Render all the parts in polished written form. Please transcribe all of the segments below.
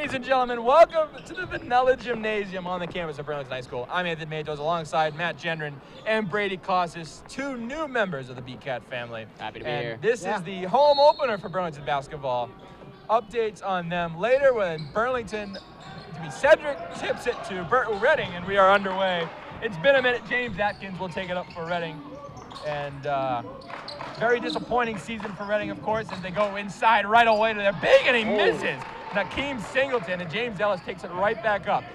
Ladies and gentlemen, welcome to the Vanilla Gymnasium on the campus of Burlington High School. I'm Anthony Matos alongside Matt Gendron and Brady Kosses, two new members of the BCAT family. Happy to be here. This is the home opener for Burlington basketball. Updates on them later when Cedric tips it to Reading, and we are underway. It's been a minute. James Atkins will take it up for Reading. And very disappointing season for Reading, of course, as they go inside right away to their big, and he misses. Nakeem Singleton, and James Ellis takes it right back up.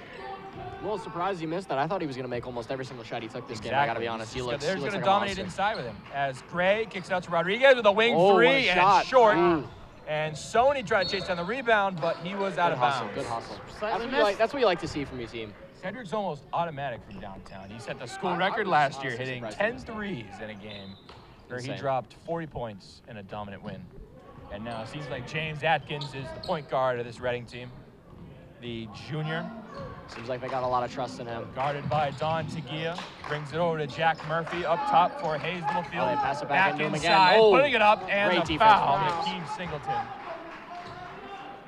I'm a little surprised he missed that. I thought he was going to make almost every single shot he took this game. I got to be honest. They're Looks going to like dominate inside with him. As Gray kicks out to Rodriguez with a wing three and shot. short. And Sony tried to chase down the rebound, but he was out of bounds. Good hustle. That's what you like to see from your team. Cedric's almost automatic from downtown. He set the school record last year, hitting 10 threes in a game, where he dropped 40 points in a dominant win. And now it seems like James Atkins is the point guard of this Reading team, the junior. Seems like they got a lot of trust in him. Guarded by Don Tagia, brings it over to Jack Murphy up top for Hayes Littlefield. They pass it back into him inside, again. putting it up, and Great the defense. foul, Nakeem Singleton.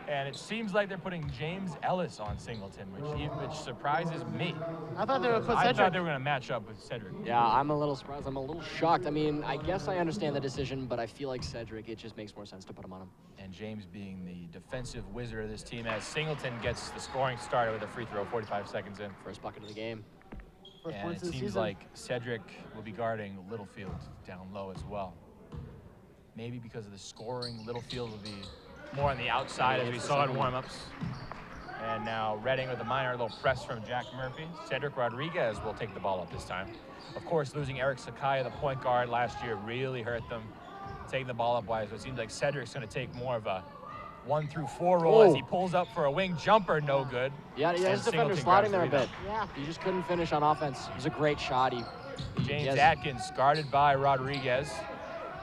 And it seems like they're putting James Ellis on Singleton, which surprises me. I thought they would put Cedric. I thought they were going to match up with Cedric. Yeah, I'm a little surprised. I'm a little shocked. I mean, I guess I understand the decision, but I feel like Cedric, it just makes more sense to put him on him. And James being the defensive wizard of this team, as Singleton gets the scoring started with a free throw 45 seconds in. First bucket of the game. And it seems like Cedric will be guarding Littlefield down low as well. Maybe because of the scoring, Littlefield will be more on the outside, as we saw in warm-ups. And now Reading with a minor little press from Jack Murphy. Cedric Rodriguez will take the ball up this time. Of course, losing Eric Sakai, the point guard, last year really hurt them. Taking the ball up wise, so it seems like Cedric's going to take more of a 1 through 4 role as he pulls up for a wing jumper, no good. Yeah, his defender sliding there a bit. Yeah, he just couldn't finish on offense. It was a great shot. James Atkins guarded by Rodriguez.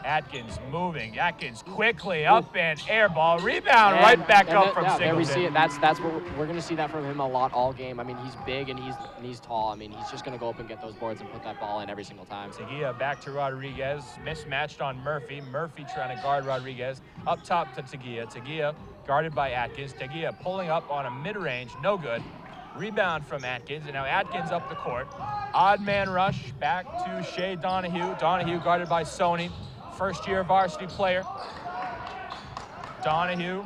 Atkins moving. Atkins quickly up and air ball. Rebound right back up from Singleton. There we see it. That's what we're going to see that from him a lot all game. I mean, he's big and he's tall. I mean, he's just going to go up and get those boards and put that ball in every single time. Tagia back to Rodriguez. Mismatched on Murphy. Murphy trying to guard Rodriguez. Up top to Tagia. Tagia guarded by Atkins. Tagia pulling up on a mid-range. No good. Rebound from Atkins, and now Atkins up the court. Odd man rush back to Shea Donahue. Donahue guarded by Sony. First-year varsity player. Donahue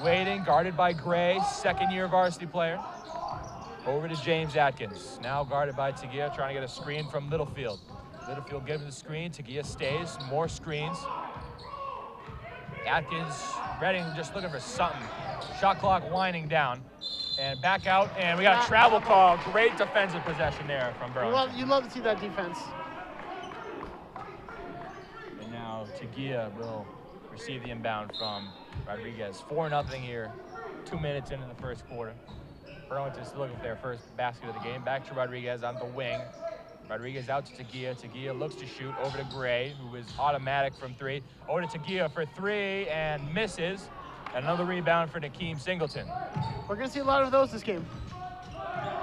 waiting, guarded by Gray, second-year varsity player. Over to James Atkins, now guarded by Tagia, trying to get a screen from Littlefield. Littlefield gives the screen, Tagia stays, more screens. Atkins, Reading just looking for something. Shot clock winding down. And back out, and we got a travel call. Great defensive possession there from Burlington. You love to see that defense. Tagia will receive the inbound from Rodriguez. 4-0 here, 2 minutes into the first quarter. Burlington's looking for their first basket of the game. Back to Rodriguez on the wing. Rodriguez out to Tagia. Tagia looks to shoot over to Gray, who is automatic from 3. Over to Tagia for 3 and misses. Another rebound for Nakeem Singleton. We're going to see a lot of those this game.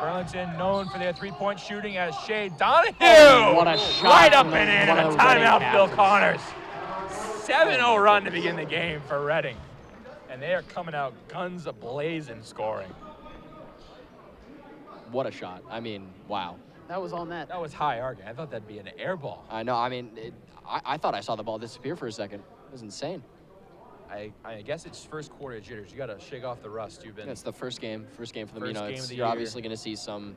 Burlington known for their 3-point shooting as Shea Donahue. What a shot. Right up and in, and a timeout, Bill Connors. 7-0 run to begin the game for Reading. And they are coming out guns a-blazing scoring. What a shot. I mean, wow. That was all net. That was high arcing. I thought that'd be an air ball. I know. I mean, I thought I saw the ball disappear for a second. It was insane. I guess it's first quarter jitters. You got to shake off the rust. It's the first game for the Mino. You're obviously going to see some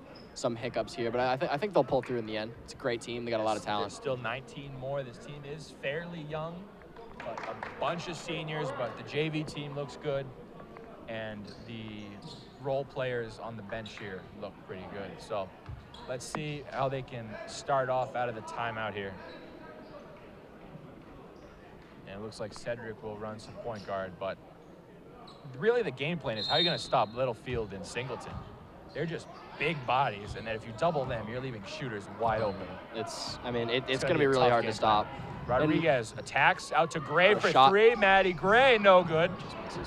hiccups here, but I think they'll pull through in the end. It's a great team. They got a lot of talent. There's still 19 more. This team is fairly young, but a bunch of seniors. But the JV team looks good, and the role players on the bench here look pretty good. So let's see how they can start off out of the timeout here. And it looks like Cedric will run some point guard, but really the game plan is how you're going to stop Littlefield and Singleton. They're just big bodies, and then if you double them, you're leaving shooters wide open. It's going to be really hard to stop. Rodriguez attacks out to Gray for shot. 3. Matty Gray, no good.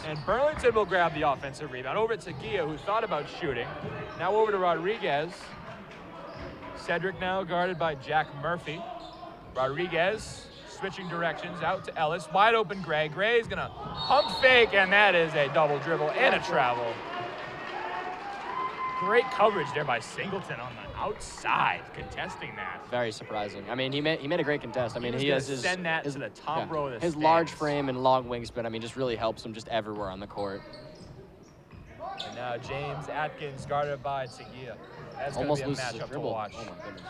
And Burlington will grab the offensive rebound. Over to Tagia, who thought about shooting. Now over to Rodriguez. Cedric now guarded by Jack Murphy. Rodriguez switching directions out to Ellis. Wide open Gray. Gray's going to pump fake, and that is a double dribble and a travel. Great coverage there by Singleton on the outside, contesting that. Very surprising. I mean, he made a great contest. I mean, he has his send that to the top row of the his stands. large frame and long wingspan. I mean, just really helps him just everywhere on the court. And now James Atkins guarded by Tagia. That's going Almost to be a loses his matchup to dribble. watch. Oh my goodness.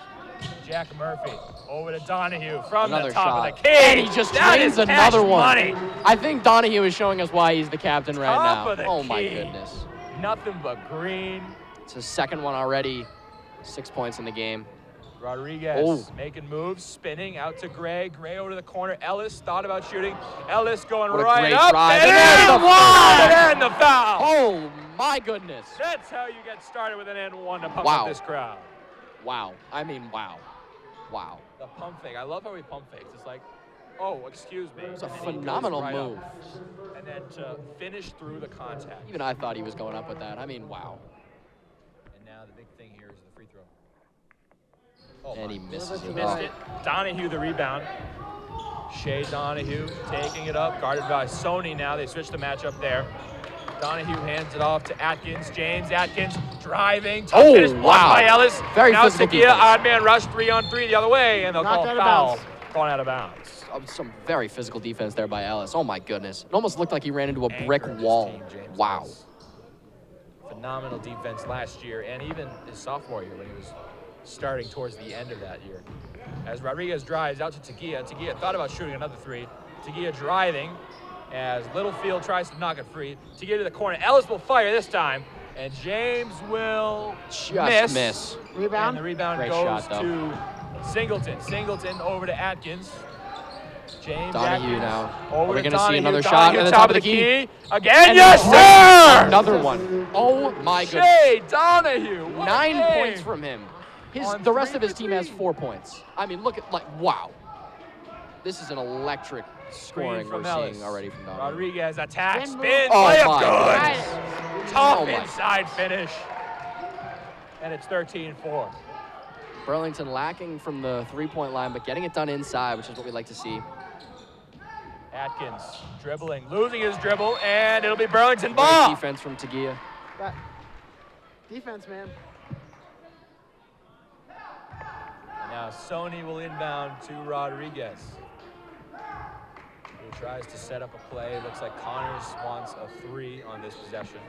Jack Murphy over to Donahue from Another the top shot. of the key. And he just That drains is another cash one. Money. I think Donahue is showing us why he's the captain right Top now. of the Oh my key. goodness. Nothing but green. It's his second one already. 6 points in the game. Rodriguez making moves, spinning out to Gray. Gray over to the corner. Ellis thought about shooting. Ellis going What a right great up. drive. And And and the one! foul. And the foul. Oh my goodness. That's how you get started with an and one to pump Wow. up this crowd. Wow. I mean, wow. Wow. The pump fake. I love how he pump fakes. It's like, oh, excuse me. It's a And then he goes phenomenal right move. up. And then to finish through the contact. Even I thought he was going up with that. I mean, wow. And now the big thing here is the free throw. Oh, And my. he misses He it. missed it. Donahue the rebound. Shea Donahue taking it up, guarded by Sony now. They switch the matchup there. Donahue hands it off to Atkins. James Atkins driving. Tough finish blocked wow. by Ellis. Very now physical Tagia, defense. odd man rush, 3-on-3 the other way, and they'll Knocked call out a of foul. bounds. Going out of bounds. Some very physical defense there by Ellis. Oh my goodness. It almost looked like he ran into a brick Anchored his wall. team, James Wow. Ellis. Phenomenal defense last year, and even his sophomore year when he was starting towards the end of that year. As Rodriguez drives out to Tagia. Tagia thought about shooting another three. Tagia driving as Littlefield tries to knock it free. Tagia to the corner. Ellis will fire this time, and James will Just miss. Rebound. And the rebound Great goes shot, though. to Singleton. Singleton over to Atkins. James Donahue Atkins now. over Are we to gonna see Donahue. another shot Donahue at the top of the key. Again, And yes, then sir! Another one. Oh my goodness. Shea Donahue. What a 9 game. points from him. On The rest 3 of his for team has 3. 4 points. I mean, look at, wow. This is an electric Screen scoring from we're Ellis. seeing already from Donahue. Rodriguez attack, Spin spin, move. Oh layup my good. goodness. Tough Oh my. inside finish. And it's 13-4. Burlington lacking from the three-point line, but getting it done inside, which is what we like to see. Atkins dribbling, losing his dribble, and it'll be Burlington Great ball. defense from Tagia. That defense, man. And now Sony will inbound to Rodriguez, who tries to set up a play. Looks like Connors wants a 3 on this possession.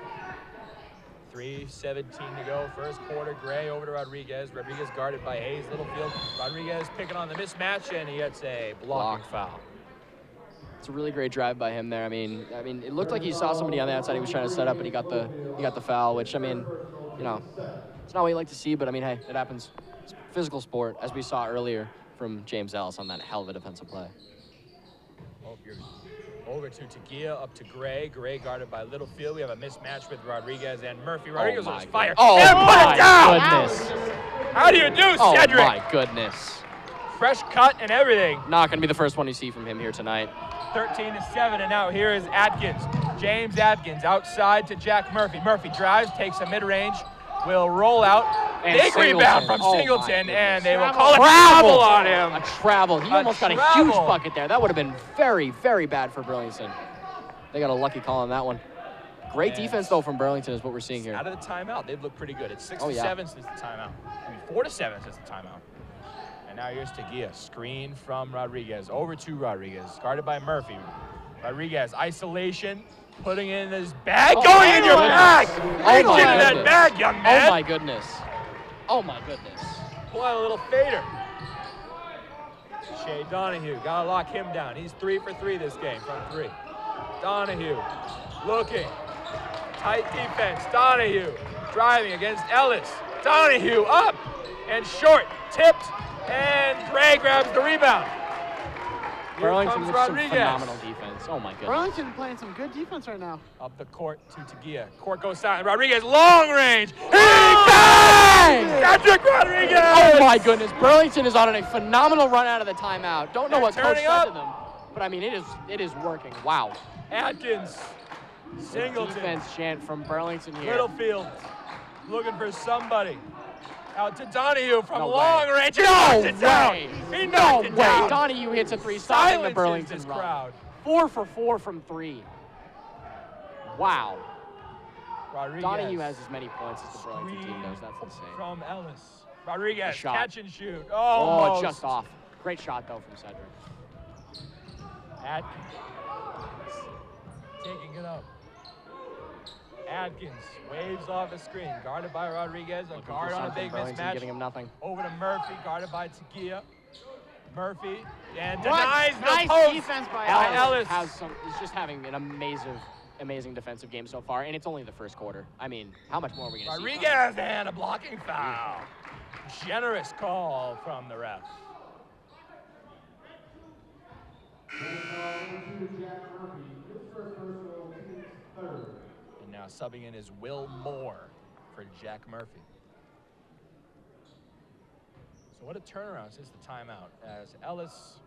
3:17 to go, first quarter. Gray over to Rodriguez. Rodriguez guarded by Hayes Littlefield. Rodriguez picking on the mismatch, and he gets a blocking foul. It's a really great drive by him there. I mean, it looked like he saw somebody on the outside he was trying to set up, and he got the foul, which, I mean, you know, it's not what you like to see, but I mean, hey, it happens. It's a physical sport, as we saw earlier from James Ellis on that hell of a defensive play. Over to Tagia, up to Gray. Gray guarded by Littlefield. We have a mismatch with Rodriguez and Murphy. Rodriguez my was fire. Oh and put my it down! goodness. How do you do, Oh Cedric? my goodness. Fresh cut and everything. Not going to be the first one you see from him here tonight. 13-7, and now here is Atkins. James Atkins outside to Jack Murphy. Murphy drives, takes a mid-range, will roll out. And Big rebound Singleton. from Oh, my Singleton, goodness. and they will Travel. call a travel on him. A travel. He A almost got a travel. huge bucket there. That would have been very, very bad for Burlington. They got a lucky call on that one. Great And defense, though, from Burlington is what we're seeing here. Out of the timeout, they've looked pretty good. It's 6-7 Oh, yeah. since the timeout. I mean, 4-7 since the timeout. And now here's Tagia. Screen from Rodriguez. Over to Rodriguez. Guarded by Murphy. Rodriguez, isolation. Putting it in his bag. Oh, Going in your my bag! goodness. Reach Oh, my into that goodness. bag, young man. Oh, my goodness. Oh, my goodness. Pull out a little fader. Shea Donahue, gotta lock him down. He's 3 for 3 this game from 3. Donahue looking. Tight defense. Donahue driving against Ellis. Donahue up and short. Tipped. And Gray grabs the rebound. Here Burlington comes with some Rodriguez. phenomenal defense. Oh, my goodness. Burlington playing some good defense right now. Up the court to Tagia. Court goes silent. Rodriguez, long range. He Bang! bangs! Cedric Rodriguez! Oh, my goodness. Burlington is on a phenomenal run out of the timeout. Don't know They're what coach turning said up. to them, but, I mean, it is working. Wow. Atkins. Singleton. Defense chant from Burlington here. Littlefield looking for somebody. Out to Donahue from No long way. range. He No knocked it down. way. He No knocked it way. down. Donahue hits a 3, stopping the Silences Burlington this run. crowd. 4 for 4 from 3. Wow. Rodriguez. Donahue has as many points as the Burlington team does. That's insane. From Ellis. Rodriguez, shot. catch and shoot. Oh, just off. Great shot, though, from Cedric. Atkins taking it up. Atkins waves off a screen, guarded by Rodriguez. A guard on a big mismatch. Getting him nothing. Over to Murphy, guarded by Tagia. Murphy and denies the Nice post. defense by Ellis. He's just having an amazing defensive game so far, and it's only the first quarter. I mean, how much more are we going to see? Rodriguez and a blocking foul. Generous call from the ref. And now subbing in is Will Moore for Jack Murphy. So what a turnaround since the timeout as Ellis,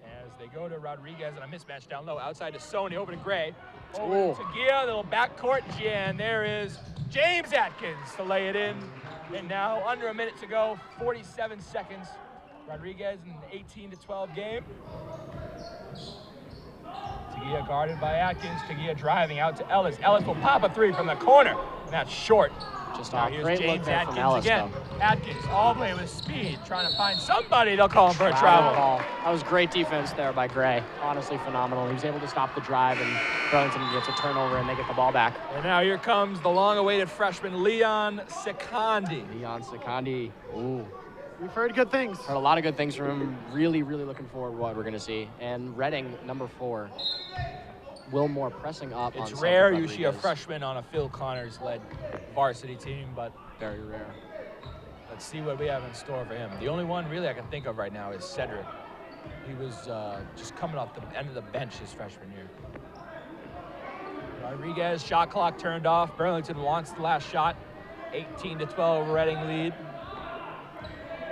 as they go to Rodriguez and a mismatch down low outside to Sony, over to Gray, over to Gia, little backcourt, and there is James Atkins to lay it in. And now under a minute to go, 47 seconds. Rodriguez in an 18-12 game. Tagia guarded by Atkins. Tagia driving out to Ellis. Ellis will pop a three from the corner. And that's short. Just now off. here's Great James look there Atkins from Ellis, again. though. Atkins all the way with speed, trying to find somebody. They'll call him for a travel. Ball. That was great defense there by Gray. Honestly phenomenal. He was able to stop the drive, and Burlington gets a turnover, and they get the ball back. And now here comes the long-awaited freshman, Leon Secondi. Leon Secondi. Ooh. We've heard good things. Heard a lot of good things from him. Really, really looking forward to what we're going to see. And Reading, number 4. Will Moore pressing up. It's on rare Cedric you see a Rodriguez. freshman on a Phil Connors-led varsity team, but Very rare. let's see what we have in store for him. The only one really I can think of right now is Cedric. He was just coming off the end of the bench his freshman year. Rodriguez, shot clock turned off. Burlington wants the last shot. 18-12 Reading lead.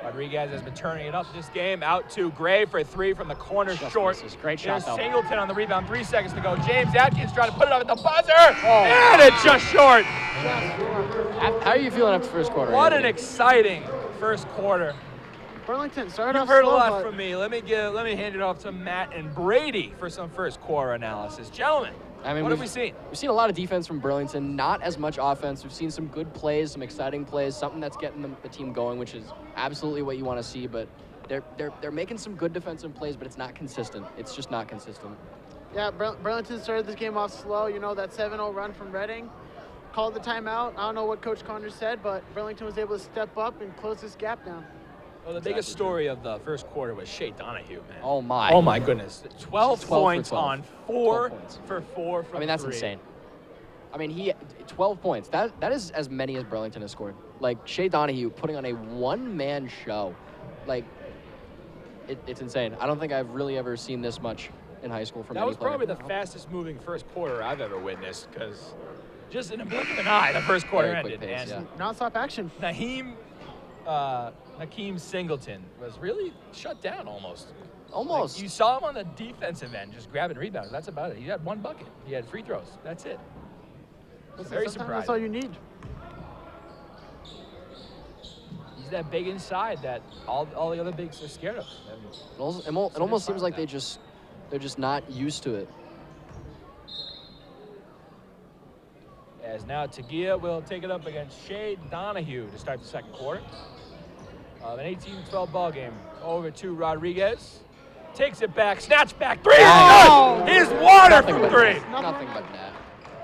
Rodriguez has been turning it up this game. Out to Gray for a three from the corner, Just short. misses. Great shot, There's though. Singleton on the rebound, 3 seconds to go. James Atkins trying to put it up at the buzzer, and it's just short. How are you feeling after the first quarter? What an Anthony? exciting first quarter. Burlington started You've off heard a slow, lot but from me. Let me hand it off to Matt and Brady for some first quarter analysis. Gentlemen, I mean, what have we seen? We've seen a lot of defense from Burlington, not as much offense. We've seen some good plays, some exciting plays, something that's getting the team going, which is absolutely what you want to see. But they're making some good defensive plays, but it's not consistent. It's just not consistent. yeah, Burlington started this game off slow. You know, that 7-0 run from Reading. Called the timeout. I don't know what Coach Connors said, but Burlington was able to step up and close this gap down. Well, the biggest story of the first quarter was Shea Donahue, man. Oh my! Oh my goodness. 12 for points 12. on 4 points. for 4 from I mean, that's 3. insane. I mean, he 12 points. That is as many as Burlington has scored. Like Shea Donahue putting on a one-man show. Like it's insane. I don't think I've really ever seen this much in high school from That any was player. probably the fastest moving first quarter I've ever witnessed, because just in a blink of an eye, the first quarter Very quick ended. pace, And Non-stop action. Nakeem Singleton was really shut down almost. Almost. Like, you saw him on the defensive end just grabbing rebounds. That's about it. He had 1 bucket. He had free throws. That's it. Listen, Very sometimes that's all surprising. you need. He's that big inside that all the other bigs are scared of. And It almost seems like they're just not used to it. as now Tagia will take it up against Shea Donahue to start the second quarter. An 18-12 ball game. Over to Rodriguez. Takes it back, snatch back, 3 is good! Here's water Nothing from but 3. net. Nothing but net.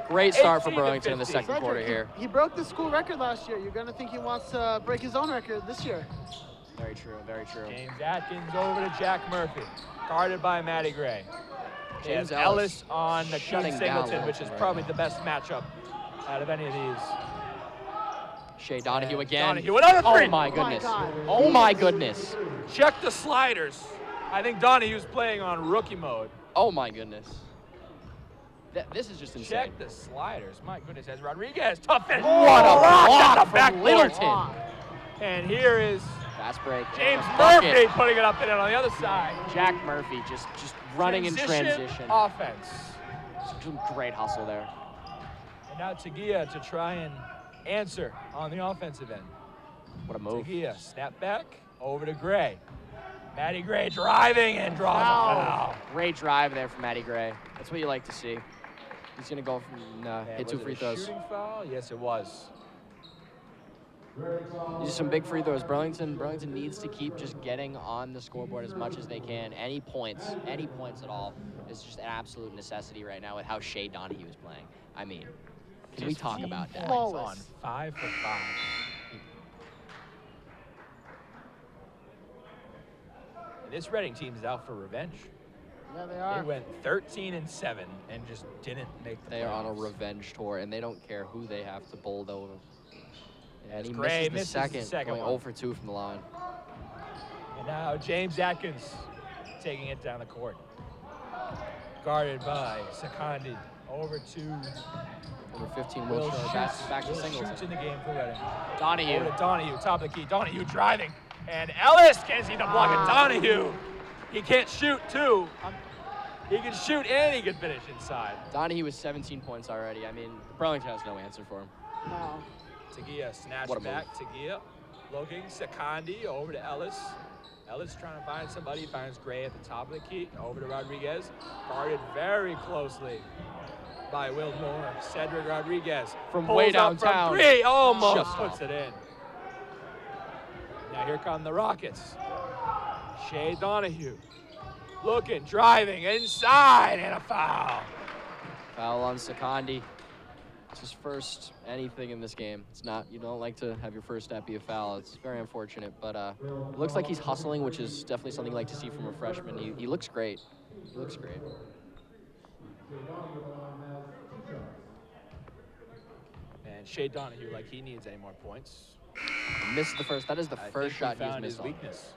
Great start for 18 to Burlington in the 50. second quarter here. He broke the school record last year. You're going to think he wants to break his own record this year. Very true, very true. James Atkins over to Jack Murphy. Guarded by Matty Gray. James James Ellis on the shutting King down Singleton, which is Burlington right probably now. the best matchup out of any of these. Shea Donahue And again. Donahue, another three. Oh my goodness. God. Oh my goodness. Check the sliders. I think Donahue's playing on rookie mode. Oh my goodness. This is just insane. Check the sliders. My goodness, as Rodriguez, tough finish. What a Blocked block at the from backboard. Littleton. And here is Fast break. James Bucket. Murphy putting it up and in on the other side. Jack Murphy just running in transition. Offense. Some great hustle there. And now Tagia to try and answer on the offensive end. What a move. Tagia, snap back, over to Gray. Matty Gray driving and draws a foul. Great drive there from Matty Gray. That's what you like to see. He's going to go from hit 2 was it free a throws. shooting foul? Yes, it was. These are some big free throws. Burlington needs to keep just getting on the scoreboard as much as they can. Any points at all is just an absolute necessity right now with how Shea Donahue is playing. I mean, can we talk about that? Flawless. On 5 for 5. And this Reading team is out for revenge. Yeah, they They are. went 13-7 and just didn't make the They are on a playoffs. revenge tour, and they don't care who they have to bulldoze. And As he Gray misses misses the the second, second going one. 0 for 2 from the line. And now James Atkins taking it down the court. Guarded by Sakandi. Over to Number 15, Will Wilshire, shoots. back to Will shoots in Singleton. the game for Reading. Donahue. Over to Donahue, top of the key. Donahue driving. And Ellis can't seem to block it. Donahue. He can't shoot, too. He can shoot and he can finish inside. Donahue with 17 points already. I mean, Burlington has no answer for him. No. Tagia snatched What a move. back. Tagia looking. Sakandi over to Ellis. Ellis trying to find somebody. Finds Gray at the top of the key. Over to Rodriguez. Guarded very closely by Will Moore. Cedric Rodriguez. From pulls way up downtown. From 3. Almost Just puts it in. Now here come the Rockets. Shea Donahue. Looking, driving, inside, and a foul. Foul on Sakandi. It's his first anything in this game. It's not, you don't like to have your first step be a foul. It's very unfortunate, but it looks like he's hustling, which is definitely something you like to see from a freshman. He looks great. He looks great. And Shea Donahue, like he needs any more points. Missed the first. That is the I first think shot he he's found missed his on. weakness.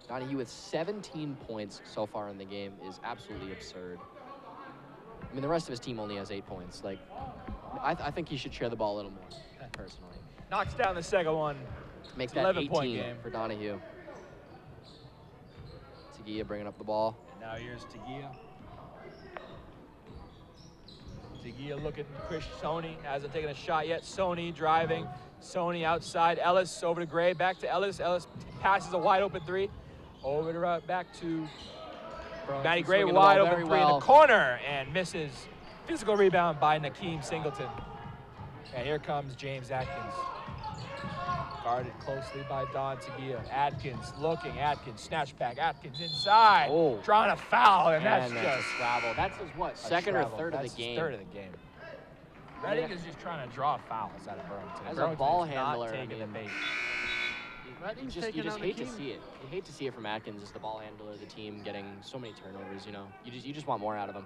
Donahue with 17 points so far in the game is absolutely absurd. I mean, the rest of his team only has 8 points. Like, I think he should share the ball a little more, personally. Knocks down the second one. Makes that 11-point 18 game. for Donahue. Tagia bringing up the ball. And now here's Tagia. Tagia looking at Chris Sony. Hasn't taken a shot yet. Sony driving. Sony outside. Ellis over to Gray. Back to Ellis. Ellis passes a wide open 3. Over to back to Matty Gray. swinging the Wide ball open very 3 in well. the corner and misses. Physical rebound by Nakeem Singleton. And here comes James Atkins. Guarded closely by Don Tagia. Atkins looking. Atkins snatch back. Atkins inside. Oh. Drawing a foul, and that's And just a scrabble. That's his what? a Second or travel. third That's of the his game. third of the game. Reading is just trying to draw fouls out of Burlington. As a Burlington ball is not handler, I taking the mean, bait. Reading's You taking just on hate the to team. see it. You hate to see it from Atkins as the ball handler of the team getting so many turnovers, you know. You just want more out of him.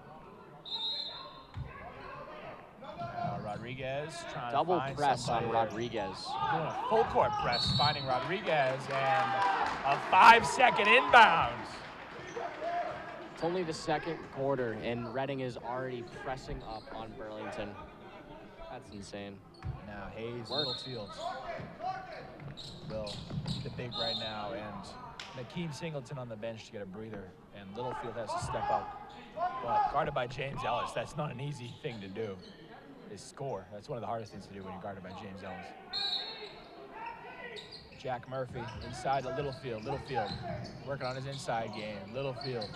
Rodriguez trying Double to find press somebody on there. Rodriguez. Doing a full court press, finding Rodriguez, and a 5-second inbound. It's only the second quarter, and Reading is already pressing up on Burlington. That's insane. Now Hayes, Work. Littlefield will the big right now, and Nakeem Singleton on the bench to get a breather, and Littlefield has to step up. But guarded by James Ellis, that's not an easy thing to do, is score. That's one of the hardest things to do when you're guarded by James Ellis. Jack Murphy inside to Littlefield. Littlefield working on his inside game. Littlefield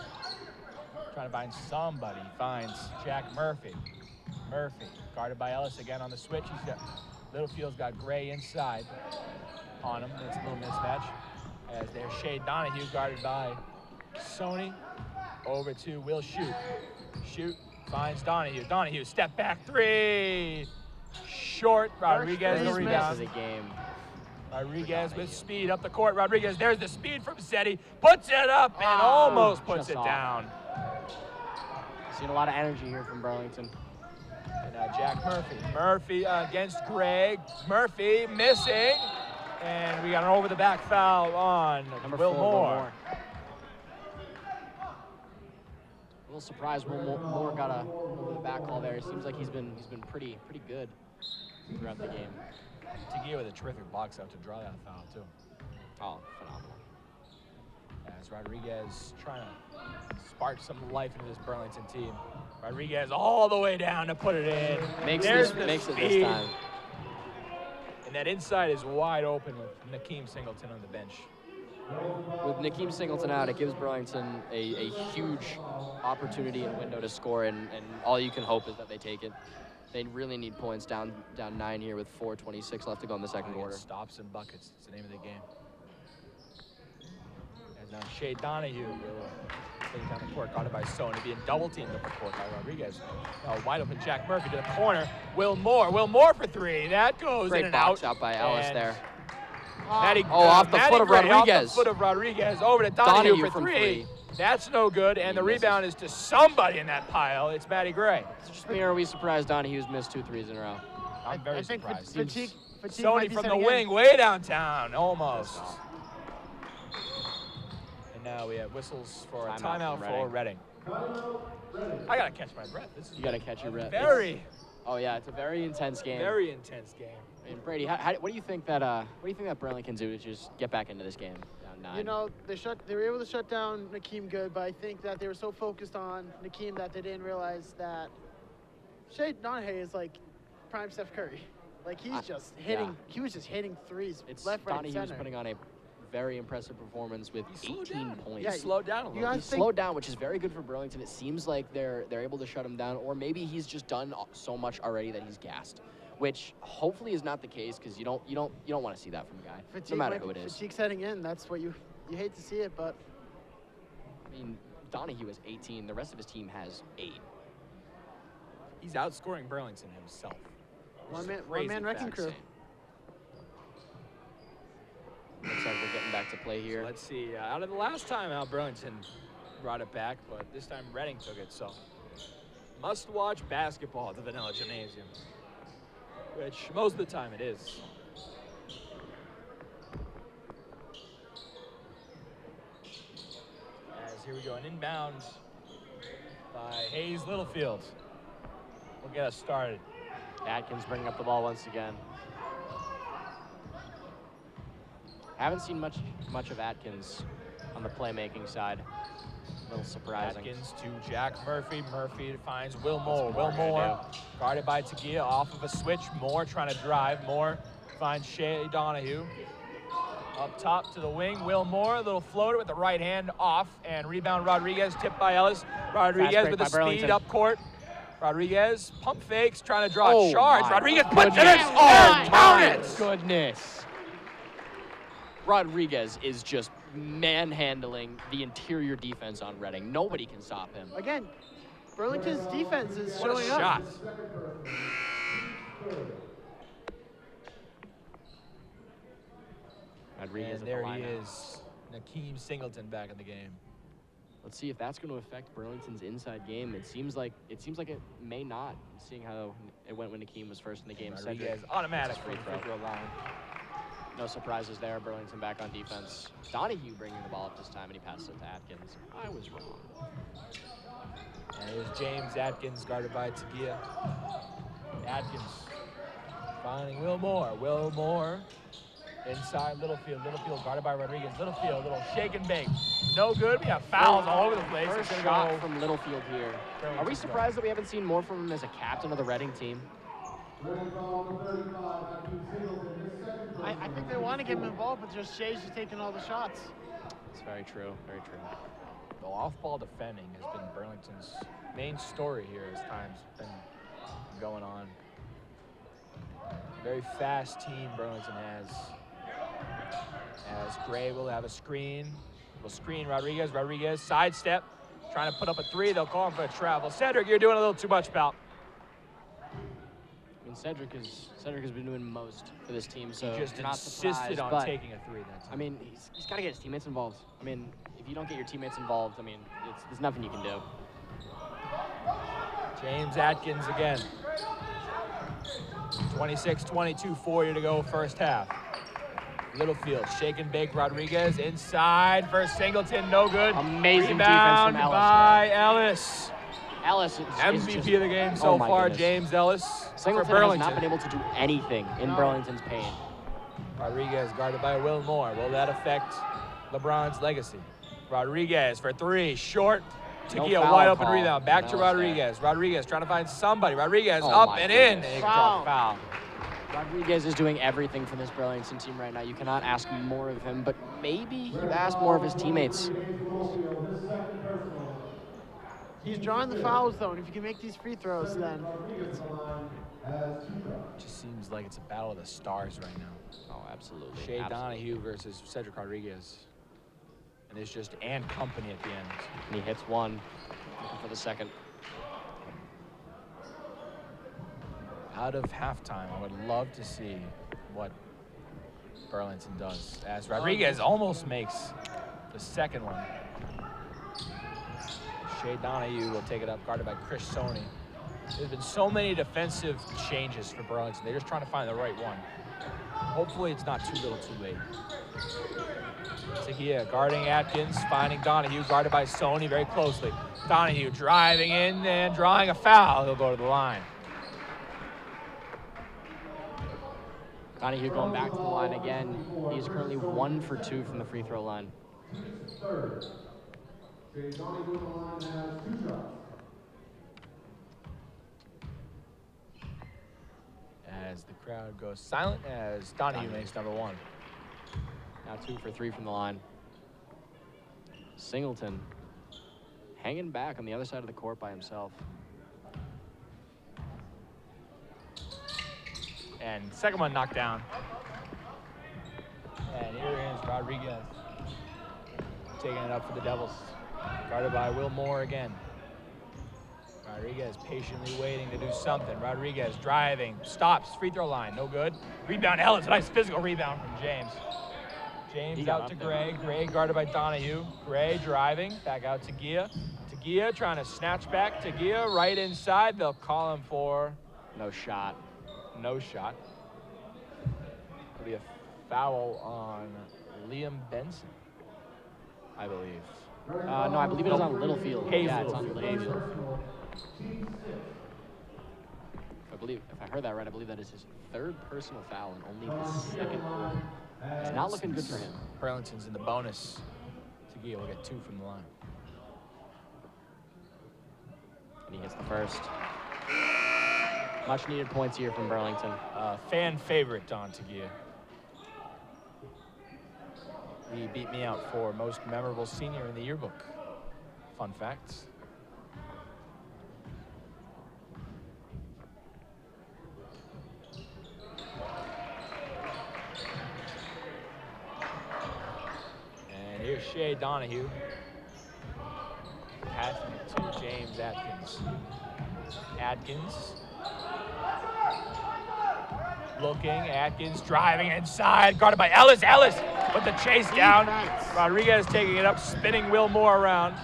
trying to find somebody. Finds Jack Murphy. Murphy guarded by Ellis again on the switch. Littlefield's got Gray inside on him. It's a little mismatch. As there's Shea Donahue guarded by Sony. Over to Will Shoot. Shoot finds Donahue. Donahue step back 3. Short. Rodriguez the First Rebound of rebound. the game. Rodriguez with speed up the court. Rodriguez, there's the speed from Zeddy. Puts it up and almost puts just it off. down. Seen a lot of energy here from Burlington. And now Jack Murphy. Murphy against Greg. Murphy missing. And we got an over the back foul on Number Will 4, Will Moore. Moore. A little surprised Will Moore got a over the back call there. It seems like he's been pretty good throughout the game. Tagia with a terrific box out to draw that foul too. Oh, phenomenal. As Rodriguez trying to spark some life into this Burlington team. Rodriguez all the way down to put it in. Makes There's it the this speed. time. And that inside is wide open with Nakeem Singleton on the bench. With Nakeem Singleton out, it gives Burlington a huge opportunity and window to score, and all you can hope is that they take it. They really need points down 9 here with 4:26 left to go in the second quarter. Stops and buckets. It's the name of the game. And now Shea Donahue will take down the court, guarded by Sony, being double teamed up the court by Rodriguez. Wide open Jack Murphy to the corner. Will Moore for 3. That goes Great in and box out. out by Ellis there. Off the foot of Rodriguez. Off the foot of Rodriguez. Over to Donahue for from 3. That's no good, and the rebound is to somebody in that pile. It's Matty Gray. Just me, or are we surprised Donahue's missed 2 threes in a row? I'm very I think surprised. fatigue might Sony be from the setting wing, in. way downtown, almost. And now we have whistles for a timeout for Reading. I gotta catch my breath. You gotta catch your breath. Oh yeah, it's a very intense game. Very intense game. And Brady, what do you think that Burlington can do to just get back into this game down 9? You know, they were able to shut down Nakeem good, but I think that they were so focused on Nakeem that they didn't realize that Shea Donahue is like prime Steph Curry. Like he's just hitting. Yeah. He was just hitting threes. It's left, right, Donahue was center. putting on a very impressive performance with 18 points. Yeah, He slowed down a little. He slowed down, which is very good for Burlington. It seems like they're able to shut him down, or maybe he's just done so much already that he's gassed, which hopefully is not the case, because you don't want to see that from a guy, no matter who it is. Fatigue setting in. That's what you hate to see it, but I mean, Donahue has 18. The rest of his team has 8. He's outscoring Burlington himself. one man wrecking crew. Looks like we're getting back to play here. So let's see. Out of the last time out, Burlington brought it back, but this time Reading took it. So must-watch basketball at the Vanilla Gymnasium, which most of the time it is. As here we go, an inbound by Hayes Littlefield will get us started. Atkins bringing up the ball once again. Haven't seen much of Atkins on the playmaking side. A little surprising. Atkins to Jack Murphy. Murphy finds Will Moore. Will Moore guarded by Tagia off of a switch. Moore trying to drive. Moore finds Shea Donahue. Up top to the wing. Will Moore, a little floater with the right hand off. And rebound Rodriguez, tipped by Ellis. Rodriguez with the speed up court. Rodriguez pump fakes, trying to draw a charge. Rodriguez puts it in. Oh, count it! Goodness. Rodriguez is just manhandling the interior defense on Reading. Nobody can stop him. Again, Burlington's defense is What a showing shot. up. Rodriguez And there he is. Nakeem Singleton back in the game. Let's see if that's going to affect Burlington's inside game. It seems like it may not, seeing how it went when Nakeem was first in the game. Rodriguez automatic free throw line. No surprises there. Burlington back on defense. Donahue bringing the ball up this time, and he passes it to Atkins. I was wrong. And it was James Atkins guarded by Tagia. Atkins finding Will Moore. Will Moore inside Littlefield. Littlefield guarded by Rodriguez. Littlefield, little shake and bake. No good. We have fouls all over the place. First It's shot gonna go. from Littlefield here. Are we surprised that we haven't seen more from him as a captain of the Reading team? I think they want to get him involved, but just Shea's just taking all the shots. It's very true. Very true. The off-ball defending has been Burlington's main story here as time's been going on. Very fast team Burlington has. As Gray will have a screen. Will screen Rodriguez. Rodriguez sidestep, trying to put up a 3. They'll call him for a travel. Cedric, you're doing a little too much, pal. I mean, Cedric has been doing most for this team, so He just not insisted surprised, on but, taking a 3 that time. I mean, he's got to get his teammates involved. I mean, if you don't get your teammates involved, I mean, there's nothing you can do. James Atkins again. 26-22, 4 to go, first half. Littlefield, shake and bake Rodriguez inside for Singleton, no good. Amazing Rebound defense from Ellis. by Ellis. Ellis is MVP just, of the game so my far, goodness. James Ellis for Singleton has Burlington. not been able to do anything in Burlington's paint. Rodriguez guarded by Will Moore. Will that affect LeBron's legacy? Rodriguez for 3, short. No Tagia, foul wide open call. rebound. Back to No, Rodriguez. Rodriguez trying to find somebody. Rodriguez Oh up my and in. goodness. And he draws a foul. Rodriguez is doing everything for this Burlington team right now. You cannot ask more of him, but maybe you ask more of his teammates. He's drawing the fouls, though, and if you can make these free throws, then Just seems like it's a battle of the stars right now. Oh, absolutely. Shea absolutely. Donahue versus Cedric Rodriguez. And there's just and company at the end. And he hits one, looking for the second. Out of halftime, I would love to see what Burlington does. As Rodriguez almost makes the second one. Shea Donahue will take it up, guarded by Chris Sony. There's been so many defensive changes for Burlington. They're just trying to find the right one. Hopefully it's not too little too late. Takia guarding Atkins, finding Donahue, guarded by Sony very closely. Donahue driving in and drawing a foul. He'll go to the line. Donahue going back to the line again. He's currently 1 for 2 from the free throw line. As the crowd goes silent as Donahue makes number one. Now 2 for 3 from the line. Singleton hanging back on the other side of the court by himself. And second one knocked down. And here is Rodriguez taking it up for the Devils. Guarded by Will Moore again. Rodriguez patiently waiting to do something. Rodriguez driving, stops, free throw line, no good. Rebound, Ellis, nice physical rebound from James. James out to Gray. Gray guarded by Donahue. Gray driving, back out to Gia. Gia trying to snatch back. Gia right inside. They'll call him for No shot. no shot. It'll be a foul on Liam Benson, I believe. No, I believe it was on Littlefield. Yeah, it's on Littlefield. Littlefield. If I heard that right, I believe that is his 3rd personal foul and only the 2nd. It's not looking good for him. Burlington's in the bonus. Tagia will get 2 from the line. And he hits the first. Much needed points here from Burlington. Fan favorite, Don Tagia. He beat me out for most memorable senior in the yearbook. Fun facts. And here's Shea Donahue. Passing it to James Atkins. Atkins. Looking, Atkins driving inside, guarded by Ellis. Ellis with the chase down. Rodriguez taking it up, spinning Will Moore around.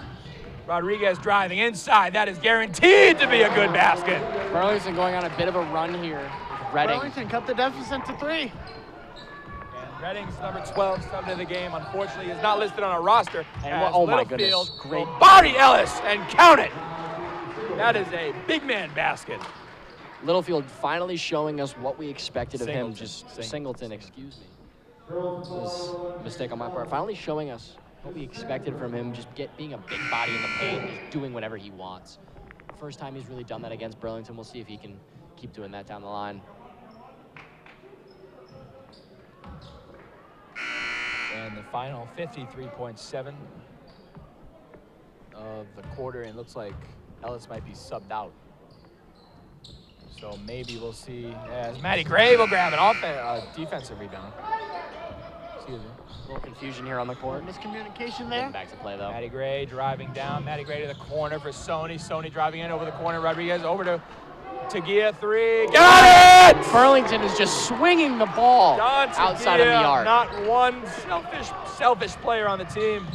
Rodriguez driving inside. That is guaranteed to be a good basket. Burlington going on a bit of a run here. Reading. Burlington cut the deficit to 3. And Redding's number 12 subbed in the game. Unfortunately, is not listed on our roster. And oh my goodness, great body Ellis and count it. That is a big man basket. Littlefield finally showing us what we expected of him. Singleton. Singleton, excuse me. This was a mistake on my part. Finally showing us what we expected from him, just being a big body in the paint, just doing whatever he wants. First time he's really done that against Burlington. We'll see if he can keep doing that down the line. And the final 53.7 of the quarter, and it looks like Ellis might be subbed out. So maybe we'll see as Matty Gray will grab an defensive rebound. Excuse me. A little confusion here on the court. Miscommunication Getting there. back to play though. Matty Gray driving down. Matty Gray to the corner for Sony. Sony driving in over the corner. Rodriguez over to Tagia, 3. Got it! Burlington is just swinging the ball Don Tagia, outside of the arc. Not one selfish player on the team.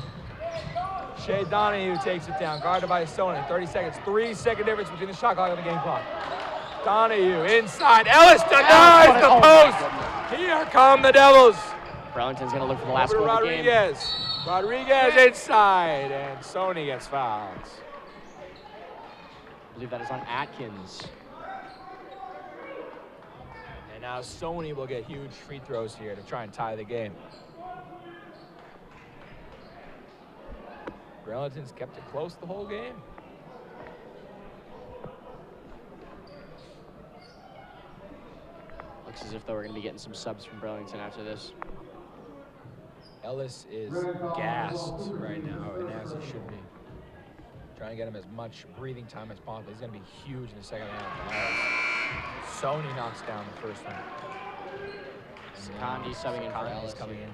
Shea Donahue takes it down, guarded by Sony. 30 seconds. 3-second difference between the shot clock and the game clock. Donahue inside. Ellis denies the post. Here come the Devils. Burlington's going to look for the last Over to score of the game. Rodriguez. Rodriguez inside, and Sony gets fouled. I believe that is on Atkins. And now Sony will get huge free throws here to try and tie the game. Burlington's kept it close the whole game. Looks as if though we're going to be getting some subs from Burlington after this. Ellis is gassed right now, and as he should be. Trying to get him as much breathing time as possible. He's going to be huge in the second half. Sony knocks down the first one. Sakandi subbing in for Ellis. Coming in.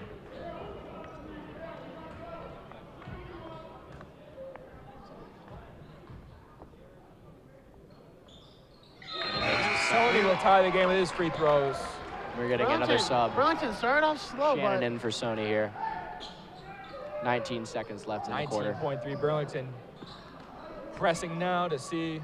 Sony will tie the game with his free throws. We're getting another sub. Burlington started off slow, Shannon in for Sony here. 19 seconds left in the quarter. 19.3 Burlington. Pressing now to see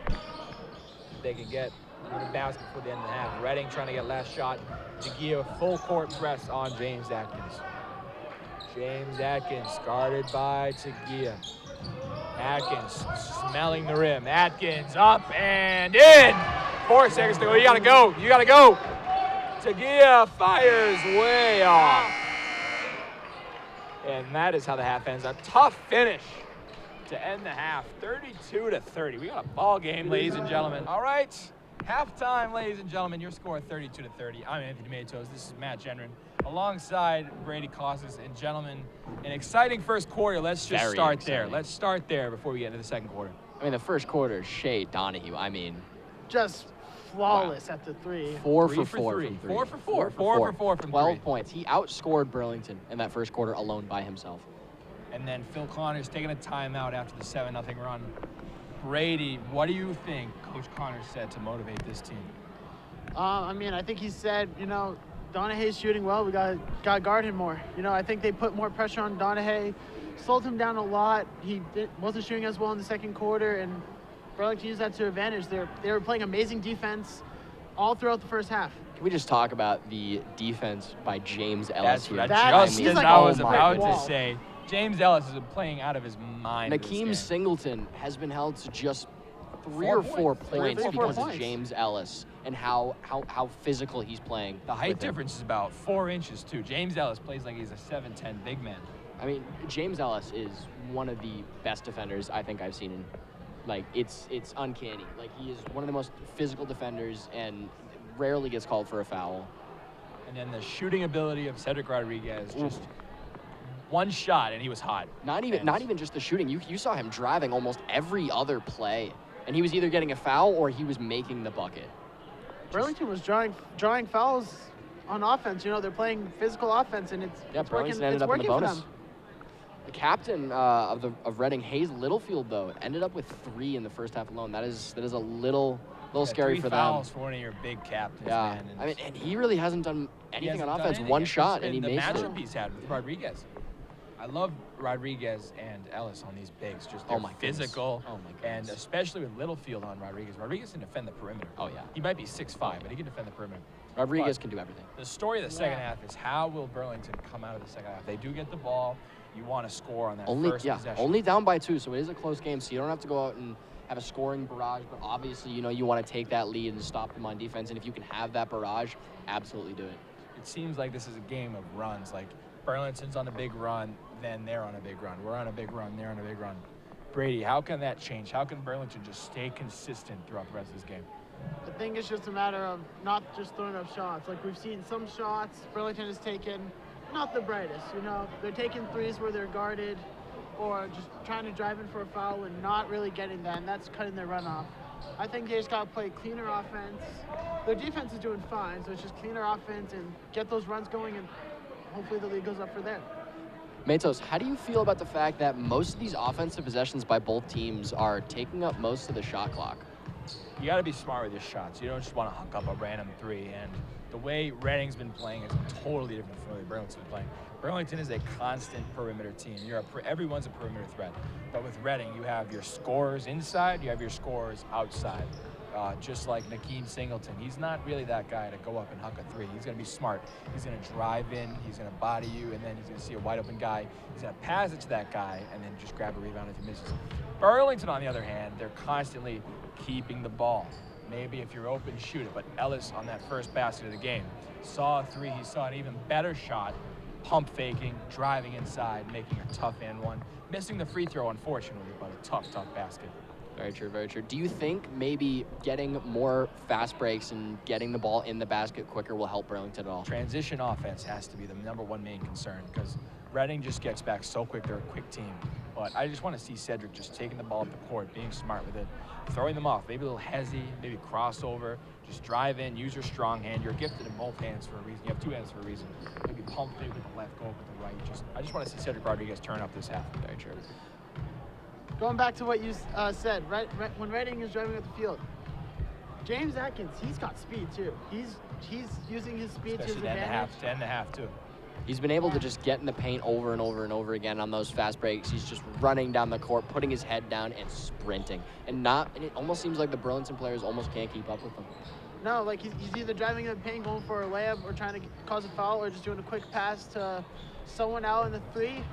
if they can get another basket for the end of the half. Redding trying to get last shot. Tagia full court press on James Atkins. James Atkins guarded by Tagia. Atkins smelling the rim. Atkins up and in. 4 seconds to go. You gotta go. You gotta go. Tagia fires way off. And that is how the half ends. A tough finish to end the half. 32-30. We got a ball game, ladies and gentlemen. All right. Halftime, ladies and gentlemen. Your score 32-30. I'm Anthony Matos. This is Matt Gendron. Alongside Brady, Kosses, and gentlemen, an exciting first quarter. Let's just start there. Let's start there before we get into the second quarter. I mean, the first quarter, Shea Donahue, I mean. Just flawless at the three. 4 Three for 4 three. from 3. 4 for 4. 4 for 4 from 12 3. points. He outscored Burlington in that first quarter alone by himself. And then Phil Connors taking a timeout after the 7-0 run. Brady, what do you think Coach Connors said to motivate this team? I mean, I think he said, Donahay's shooting well. We got to guard him more. I think they put more pressure on Donahay, slowed him down a lot. He wasn't shooting as well in the second quarter, and Burlington used that to advantage. They were playing amazing defense all throughout the first half. Can we just talk about the defense by James Ellis here? Just as I was about to wall. say, James Ellis is playing out of his mind. Nakeem Singleton has been held to just 3 or 4 points because of James Ellis and how physical he's playing. The height difference is about 4 inches, too. James Ellis plays like he's a 7'10" big man. I mean, James Ellis is one of the best defenders I think I've seen in, it's uncanny. He is one of the most physical defenders and rarely gets called for a foul. And then the shooting ability of Cedric Rodriguez, just one shot and he was hot. Not even just the shooting. You saw him driving almost every other play, and he was either getting a foul or he was making the bucket. Burlington was drawing fouls on offense. They're playing physical offense, and it's Burlington working. ended up in the for bonus. them. The captain of Reading, Hayes Littlefield, though, ended up with 3 in the first half alone. That is a little scary for them. 3 fouls for one of your big captains, man. And he really hasn't done anything on offense. One shot, and he made it. The matchup he's had with Rodriguez. I love Rodriguez and Ellis on these bigs. Just they're physical. Oh my goodness. And especially with Littlefield on Rodriguez. Rodriguez can defend the perimeter. Oh yeah. He might be 6'5", but he can defend the perimeter. Rodriguez can do everything. The story of the second half is how will Burlington come out of the second half? They do get the ball. You want to score on that first possession. Only down by 2, so it is a close game. So you don't have to go out and have a scoring barrage, but obviously you want to take that lead and stop them on defense. And if you can have that barrage, absolutely do it. It seems like this is a game of runs. Like Burlington's on a big run, then they're on a big run. We're on a big run, they're on a big run. Brady, how can that change? How can Burlington just stay consistent throughout the rest of this game? I think it's just a matter of not just throwing up shots. We've seen some shots Burlington has taken, not the brightest. They're taking threes where they're guarded, or just trying to drive in for a foul and not really getting that, and that's cutting their run off. I think they just got to play cleaner offense. Their defense is doing fine, so it's just cleaner offense and get those runs going, and hopefully the lead goes up for there. Matos, how do you feel about the fact that most of these offensive possessions by both teams are taking up most of the shot clock? You got to be smart with your shots. You don't just want to hook up a random 3. And the way Reading's been playing is totally different from the way Burlington's been playing. Burlington is a constant perimeter team. Everyone's a perimeter threat. But with Reading, you have your scorers inside, you have your scorers outside. Just like Nakeem Singleton. He's not really that guy to go up and huck a 3. He's going to be smart. He's going to drive in, he's going to body you, and then he's going to see a wide open guy. He's going to pass it to that guy and then just grab a rebound if he misses. Burlington, on the other hand, they're constantly keeping the ball. Maybe if you're open, shoot it. But Ellis, on that first basket of the game, saw a 3. He saw an even better shot, pump faking, driving inside, making a tough and one. Missing the free throw, unfortunately, but a tough basket. Very true, very true. Do you think maybe getting more fast breaks and getting the ball in the basket quicker will help Burlington at all? Transition offense has to be the number one main concern because Reading just gets back so quick. They're a quick team. But I just want to see Cedric just taking the ball up the court, being smart with it, throwing them off, maybe a little hezzy, maybe crossover, just drive in, use your strong hand. You're gifted in both hands for a reason. You have two hands for a reason. Maybe pump fake with the left, go up with the right. I just want to see Cedric Rodriguez turn up this half. Very true. Going back to what you said, right? When Reading is driving up the field, James Atkins, he's got speed too. He's using his speed to his Especially advantage. 10 and a half too. He's been able to just get in the paint over and over and over again on those fast breaks. He's just running down the court, putting his head down and sprinting. And it almost seems like the Burlington players almost can't keep up with him. No, like he's either driving in the paint, going for a layup, or trying to cause a foul, or just doing a quick pass to someone out in the three.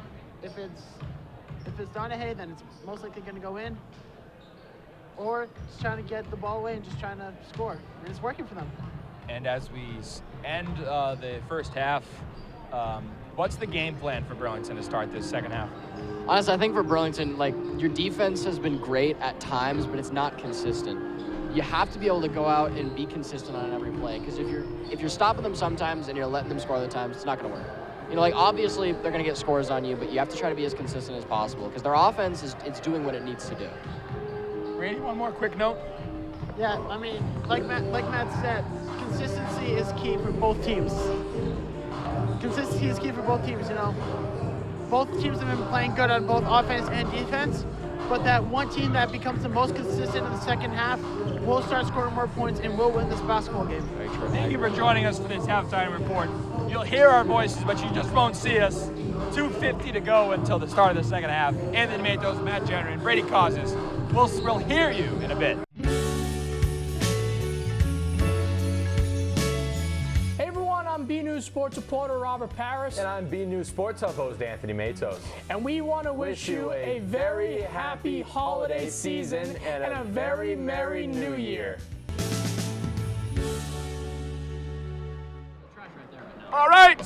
If it's Donahue, then it's most likely going to go in. Or just trying to get the ball away and just trying to score. And it's working for them. And as we end the first half, what's the game plan for Burlington to start this second half? Honestly, I think for Burlington, like, your defense has been great at times, but it's not consistent. You have to be able to go out and be consistent on every play, because if you're stopping them sometimes and you're letting them score other times, it's not going to work. You know, like, obviously they're going to get scores on you, but you have to try to be as consistent as possible, because their offense it's doing what it needs to do. Brady, one more quick note. Yeah, I mean, like Matt said, consistency is key for both teams. Consistency is key for both teams, you know. Both teams have been playing good on both offense and defense, but that one team that becomes the most consistent in the second half will start scoring more points and will win this basketball game. Very true. Thank you for joining us for this halftime report. You'll hear our voices, but you just won't see us. 2:50 to go until the start of the second half. Anthony Matos, Matt Gendron, Brady Kosses. We'll hear you in a bit. Hey everyone, I'm B News Sports reporter Robert Paris. And I'm B News Sports Hub host Anthony Matos. And we want to wish you a very happy holiday season and a very Merry New Year. All right.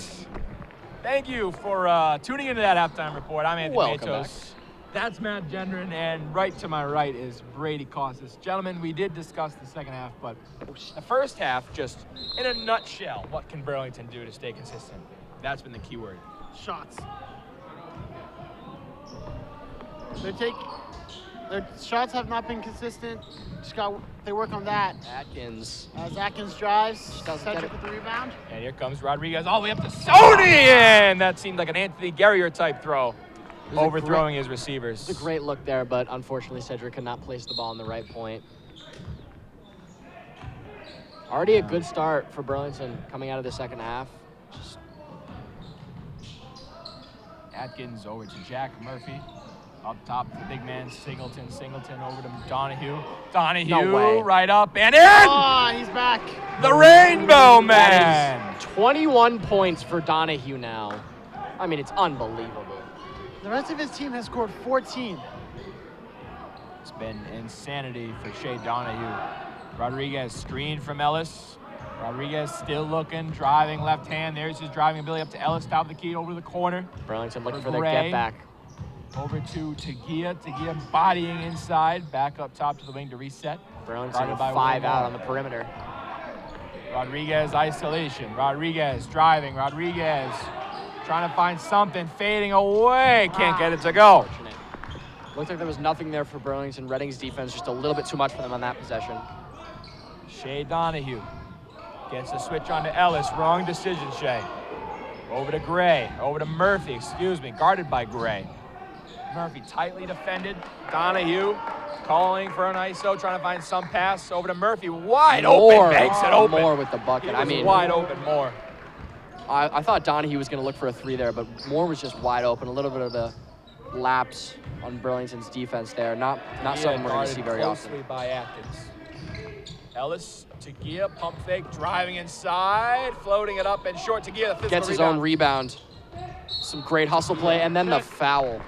Thank you for tuning into that halftime report. I'm Anthony Welcome Matos. That's Matt Gendron, and right to my right is Brady Kosses. Gentlemen, we did discuss the second half, but the first half, just in a nutshell, what can Burlington do to stay consistent? That's been the key word. Shots. Their shots have not been consistent. They work on that. Atkins. As Atkins drives, doesn't get Cedric it. with the rebound. And here comes Rodriguez all the way up to Sony, and that seemed like an Anthony Guerrier type throw, was a overthrowing his receivers. It's a great look there, but unfortunately Cedric could not place the ball in the right point. Already a good start for Burlington coming out of the second half. Atkins over to Jack Murphy. Up top, the big man, Singleton over to Donahue. Donahue, No way. right up and in! Oh, he's back. The Rainbow Man! That is 21 points for Donahue now. I mean, it's unbelievable. The rest of his team has scored 14. It's been insanity for Shea Donahue. Rodriguez screen from Ellis. Rodriguez still looking, driving left hand. There's his driving ability up to Ellis, top of the key, over the corner. Burlington looking For for their Gray. get back. Over to Tagia. Tagia bodying inside, back up top to the wing to reset. Burlington Guarded by 5 Will out Moore. on the perimeter. Rodriguez isolation. Rodriguez driving. Rodriguez trying to find something, fading away. Can't get it to go. Unfortunate. Looked like there was nothing there for Burlington. Reading's defense just a little bit too much for them on that possession. Shea Donahue gets the switch on to Ellis. Wrong decision, Shea. Over to Gray. Over to Murphy, excuse me. Guarded by Gray. Murphy tightly defended. Donahue calling for an ISO, trying to find some pass. Over to Murphy. Wide open. Makes it open. Moore with the bucket. He I was mean, wide open, Moore. I thought Donahue was going to look for a 3 there, but Moore was just wide open. A little bit of a lapse on Burlington's defense there. Not something we're going to see very often. Closely by Atkins. Ellis, Tagia, pump fake, driving inside, floating it up and short. Tagia, the physical Gets his rebound. own rebound. Some great hustle play, and then the foul.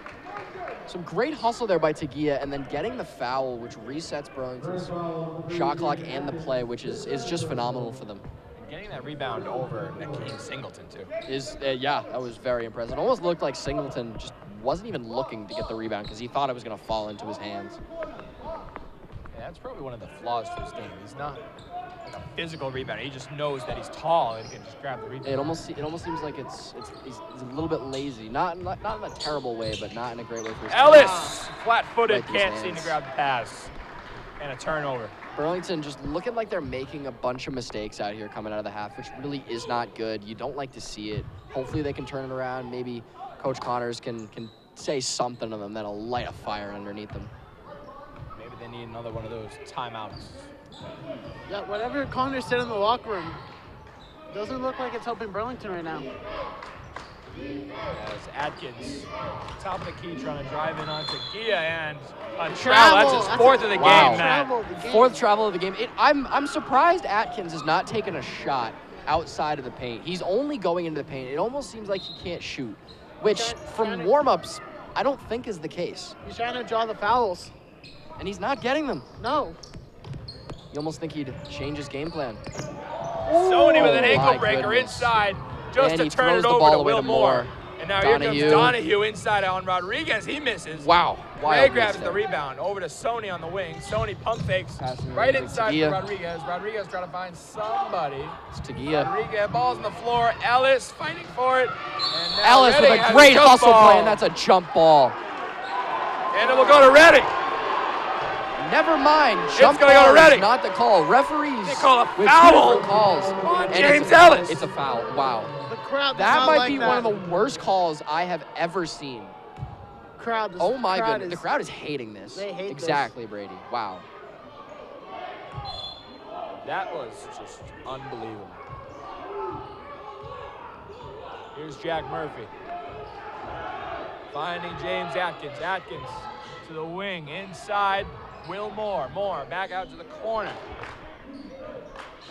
Some great hustle there by Tagia, and then getting the foul, which resets Burlington's shot clock and the play, which is just phenomenal for them. Getting that rebound over Nakeem Singleton, too. Yeah, that was very impressive. It almost looked like Singleton just wasn't even looking to get the rebound because he thought it was going to fall into his hands. That's probably one of the flaws to his game. He's not like a physical rebounder. He just knows that he's tall and he can just grab the rebound. It almost seems like he's a little bit lazy. Not in a terrible way, but not in a great way for his Ellis, flat-footed, Right through his can't seem to hands. grab the pass. And a turnover. Burlington just looking like they're making a bunch of mistakes out here coming out of the half, which really is not good. You don't like to see it. Hopefully they can turn it around. Maybe Coach Connors can say something to them that'll light a fire underneath them. Maybe they need another one of those timeouts. Yeah, whatever Connor said in the locker room, doesn't look like it's helping Burlington right now. As Atkins, top of the key, trying to drive in onto Gia and a travel. That's his fourth of the game, Matt. Travel of the game. Fourth travel of the game. I'm surprised Atkins is not taking a shot outside of the paint. He's only going into the paint. It almost seems like he can't shoot, which from warm-ups, I don't think is the case. He's trying to draw the fouls. And he's not getting them. No. You almost think he'd change his game plan. Sony with an ankle my breaker goodness. inside, just And to he turn throws it the over ball to away Will to Moore. Moore. And now here Donahue. comes Donahue inside on Rodriguez. He misses. Wow. Gray Wild grabs mistake. the rebound over to Sony on the wing. Sony pump fakes Passing right to inside Gia. for Rodriguez. Rodriguez trying to find somebody. It's Tagia. Rodriguez, ball's on the floor. Ellis fighting for it. And now Ellis with Redding a has great jump hustle ball. play, and that's a jump ball. And it will go to Redding. Never mind. Jump gonna go ball to is Redding. not the call. Referees They call a with foul. 2 different calls. On And James it's a, Ellis. It's a foul. Wow. The crowd does That not might like be that. one of the worst calls I have ever seen. Crowd. Oh my crowd goodness. The crowd is hating this. They hate this. Exactly, Brady. Wow. That was just unbelievable. Here's Jack Murphy. Finding James Atkins. Atkins to the wing. Inside, Will Moore. Moore back out to the corner.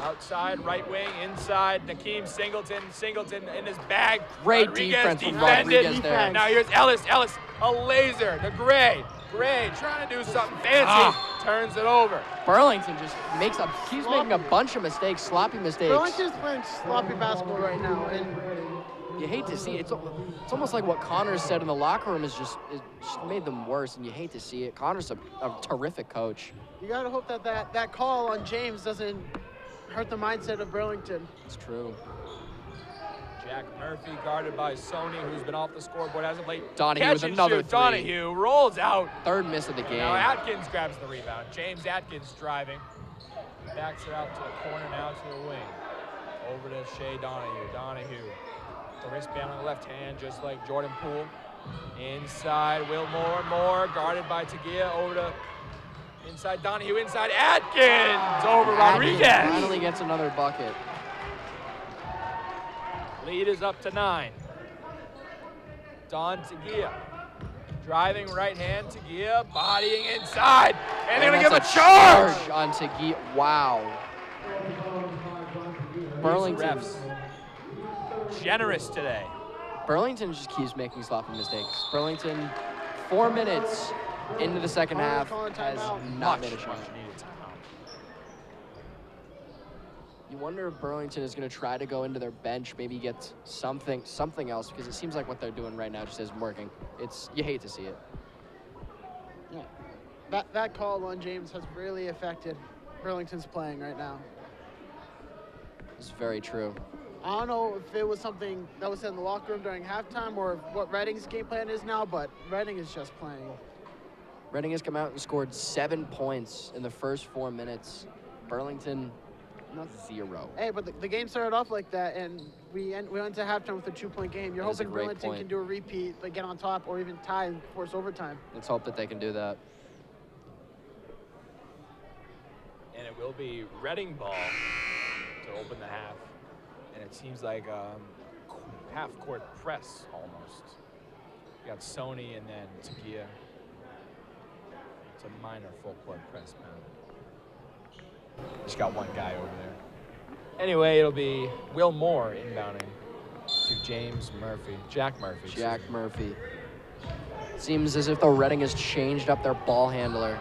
Outside, right wing. Inside, Nakeem Singleton. Singleton in his bag. Great Rodriguez defense from defended. Rodriguez there. Now here's Ellis. Ellis, a laser to Gray. Gray trying to do something fancy. Turns it over. Burlington just keeps making a bunch of mistakes, sloppy mistakes. Burlington's playing sloppy basketball right now, and You hate to see it. It's almost like what Connors said in the locker room it just made them worse, and you hate to see it. Connors a terrific coach. you gotta hope that call on James doesn't hurt the mindset of Burlington. It's true. Jack Murphy guarded by Sony, who's been off the scoreboard as of late. Donahue Catch with and another shoot. three. Donahue rolls out. Third miss of the game. Now Atkins grabs the rebound. James Atkins driving. Backs it out to the corner now to the wing. Over to Shea Donahue. Donahue. The wristband on the left hand, just like Jordan Poole. Inside, Will Moore. Moore guarded by Tagia. Over to inside Donahue. Inside Atkins. Over Atkins Rodriguez. finally gets another bucket. Lead is up to 9. Don Tagia. Driving right hand, Tagia bodying inside. And they're going to give a that's charge. on Tagia. Wow. Burlington. Refs. Generous today. Burlington just keeps making sloppy mistakes. Burlington, 4 minutes into the second half, Calling has timeout. not made a shot. Much needed timeout. You wonder if Burlington is going to try to go into their bench, maybe get something else, because it seems like what they're doing right now just isn't working. You hate to see it. Yeah. That call on James has really affected Burlington's playing right now. It's very true. I don't know if it was something that was said in the locker room during halftime or what Redding's game plan is now, but Redding is just playing. Redding has come out and scored 7 points in the first 4 minutes. Burlington, 0. Hey, but the game started off like that, and we went to halftime with a 2-point game. You're That is a hoping great Burlington point. can do a repeat, like get on top, or even tie and force overtime. Let's hope that they can do that. And it will be Reading ball to open the half. And it seems like half-court press almost. You got Sony and then Tagia. It's a minor full-court press now. Just got one guy over there. Anyway, it'll be Will Moore inbounding to James Murphy. Jack Murphy. excuse Jack me. Murphy. Seems as if the Redding has changed up their ball handler.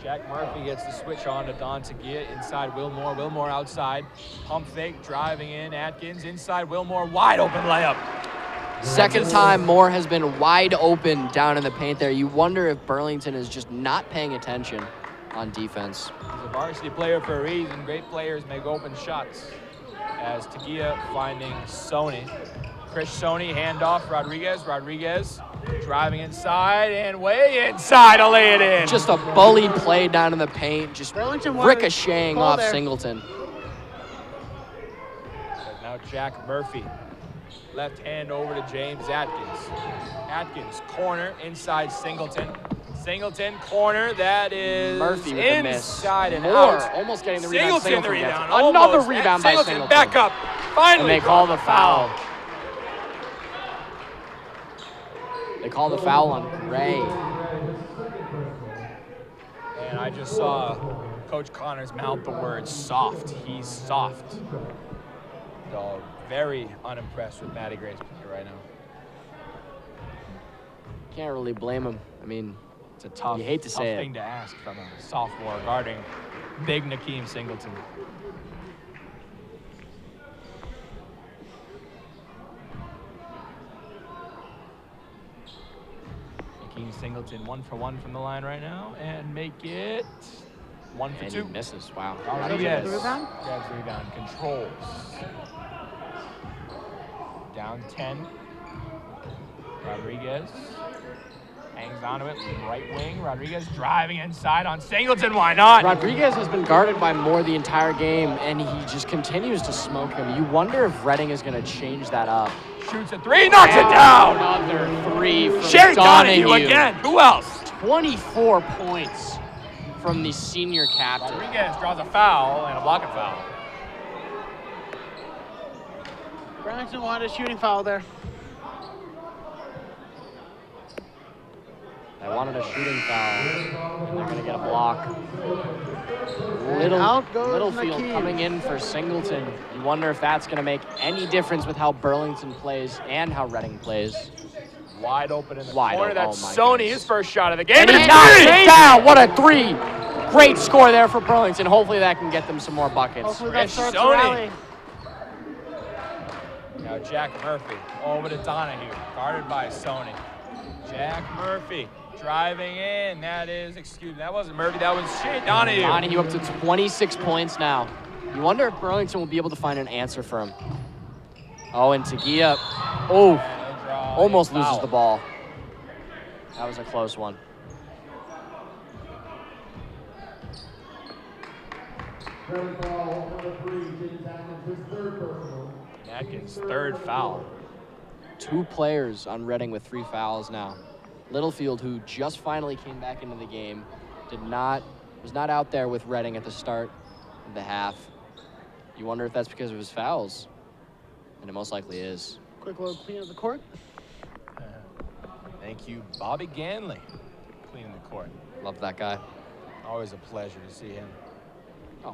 Jack Murphy gets the switch on to Don Tagia. Inside Wilmore. Wilmore outside. Pump fake, driving in. Atkins inside Wilmore. Wide open layup. Second time, Moore has been wide open down in the paint there. You wonder if Burlington is just not paying attention on defense. He's a varsity player for a reason. Great players make open shots. As Tagia finding Sony. Chris Sony, handoff, Rodriguez. Rodriguez driving inside and way inside to lay it in. Just a bully play down in the paint, just Burlington wanted ricocheting ball off there. Singleton. But now Jack Murphy. Left hand over to James Atkins. Atkins, corner, inside Singleton. Singleton, corner, that is Murphy with the miss. inside and Moore out. almost getting the rebound. Singleton the Singleton gets rebound. it. Another almost. rebound And by Singleton Singleton. back up. Finally And they call the foul. foul. They call the foul on Gray. And I just saw Coach Connors mouth the word soft. He's soft. So very unimpressed with Matty Gray's play right now. Can't really blame him. I mean, It's a tough, You hate to tough say it. thing to ask from a sophomore guarding big Nakeem Singleton. Nakeem Singleton 1 for 1 from the line right now and make it 1 for and 2. he misses. Wow. Rodriguez the rebound? grabs the rebound, controls. Down 10. Rodriguez hangs onto it, right wing. Rodriguez driving inside on Singleton. Why not? Rodriguez has been guarded by Moore the entire game, and he just continues to smoke him. You wonder if Reading is going to change that up. Shoots a 3, knocks it down. Another 3 from Shay Donahue. Donahue again. Who else? 24 points from the senior captain. Rodriguez draws a foul and a blocking foul. Burlington wanted a shooting foul there. They wanted a shooting foul, and they're going to get a block. out goes Littlefield Nakeem. coming in for Singleton. You wonder if that's going to make any difference with how Burlington plays and how Reading plays. Wide open in the Wide corner. open. That's Oh my Sony, goodness. his first shot of the game. And he it's knocks three! it down. What a 3. Great score there for Burlington. Hopefully that can get them some more buckets. Hopefully that Chris starts Sony. to rally. Now Jack Murphy over to Donahue, guarded by Sony. Jack Murphy driving in. That wasn't Murphy, that was Shay Donahue. Donahue up to 26 points now. You wonder if Burlington will be able to find an answer for him. Oh, and Tagia, almost loses the ball. That was a close one. Atkins, third foul. 2 players on Reading with 3 fouls now. Littlefield, who just finally came back into the game, was not out there with Reading at the start of the half. You wonder if that's because of his fouls, and it most likely is. Quick little clean of the court. Thank you, Bobby Ganley, cleaning the court. Love that guy. Always a pleasure to see him. Oh,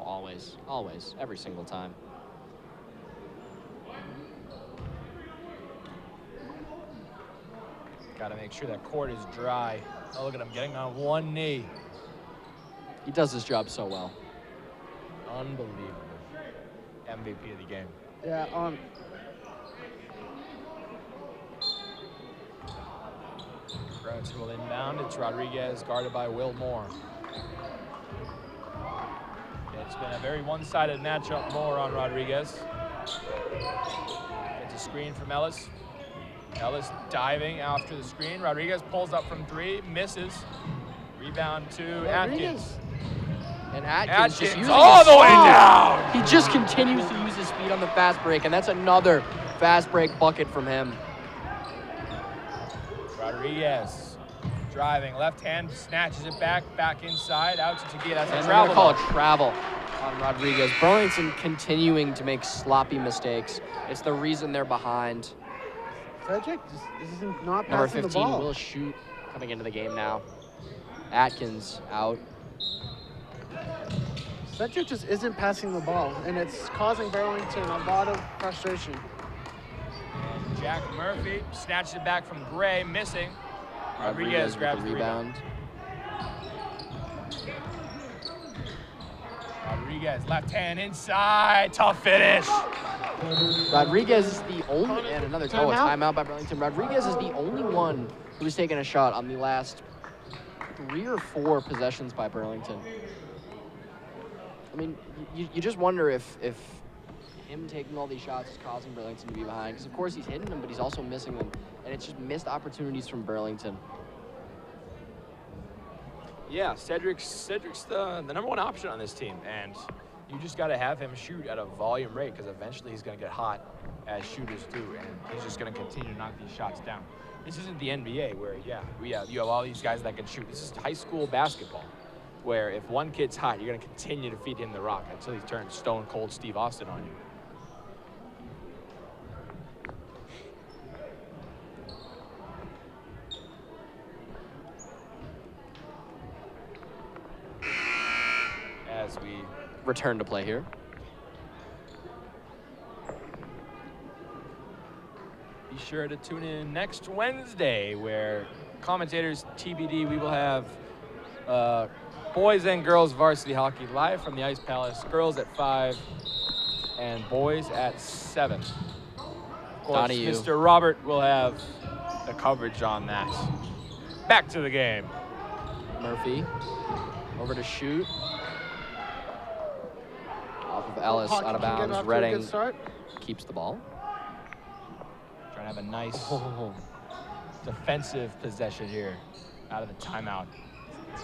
always, every single time. Got to make sure that court is dry. Oh, look at him getting on one knee. He does his job so well. Unbelievable. MVP of the game. Yeah, Burlington will inbound. It's Rodriguez, guarded by Will Moore. It's been a very one-sided matchup. Moore on Rodriguez. Gets a screen from Ellis. Ellis diving after the screen. Rodriguez pulls up from 3, misses. Rebound to Atkins. And Atkins just using all his the way speed. down. He just continues to use his speed on the fast break, and that's another fast break bucket from him. Rodriguez driving, left hand, snatches it back inside, out to Tagia. That's a And travel. they're gonna call it travel on Rodriguez. Burlington continuing to make sloppy mistakes. It's the reason they're behind. Cedric this is not Number passing the 15 ball. will shoot coming into the game now. Atkins out. Cedric just isn't passing the ball, and it's causing Burlington a lot of frustration. And Jack Murphy snatches it back from Gray, missing. Rodriguez with grabs the the rebound. Rodriguez, left hand inside, tough finish. Rodriguez is the only, and another Timeout? timeout by Burlington. Rodriguez is the only one who's taken a shot on the last 3 or 4 possessions by Burlington. I mean, you just wonder if him taking all these shots is causing Burlington to be behind. Because, of course, he's hitting them, but he's also missing them. And it's just missed opportunities from Burlington. Yeah, Cedric's the number one option on this team, and you just got to have him shoot at a volume rate because eventually he's going to get hot, as shooters do, and he's just going to continue to knock these shots down. This isn't the NBA where, you have all these guys that can shoot. This is high school basketball, where if one kid's hot, you're going to continue to feed him the rock until he turns stone cold Steve Austin on you. As we Return to play here. be sure to tune in next Wednesday, where commentators TBD, we will have boys and girls varsity hockey live from the Ice Palace. Girls at 5 and boys at 7. Of course, Donahue. Mr. Robert will have the coverage on that. Back to the game. Murphy over to shoot. Off of Ellis, Hawk out of can get bounds. off to a good Redding start. keeps the ball. Trying to have a nice defensive possession here out of the timeout.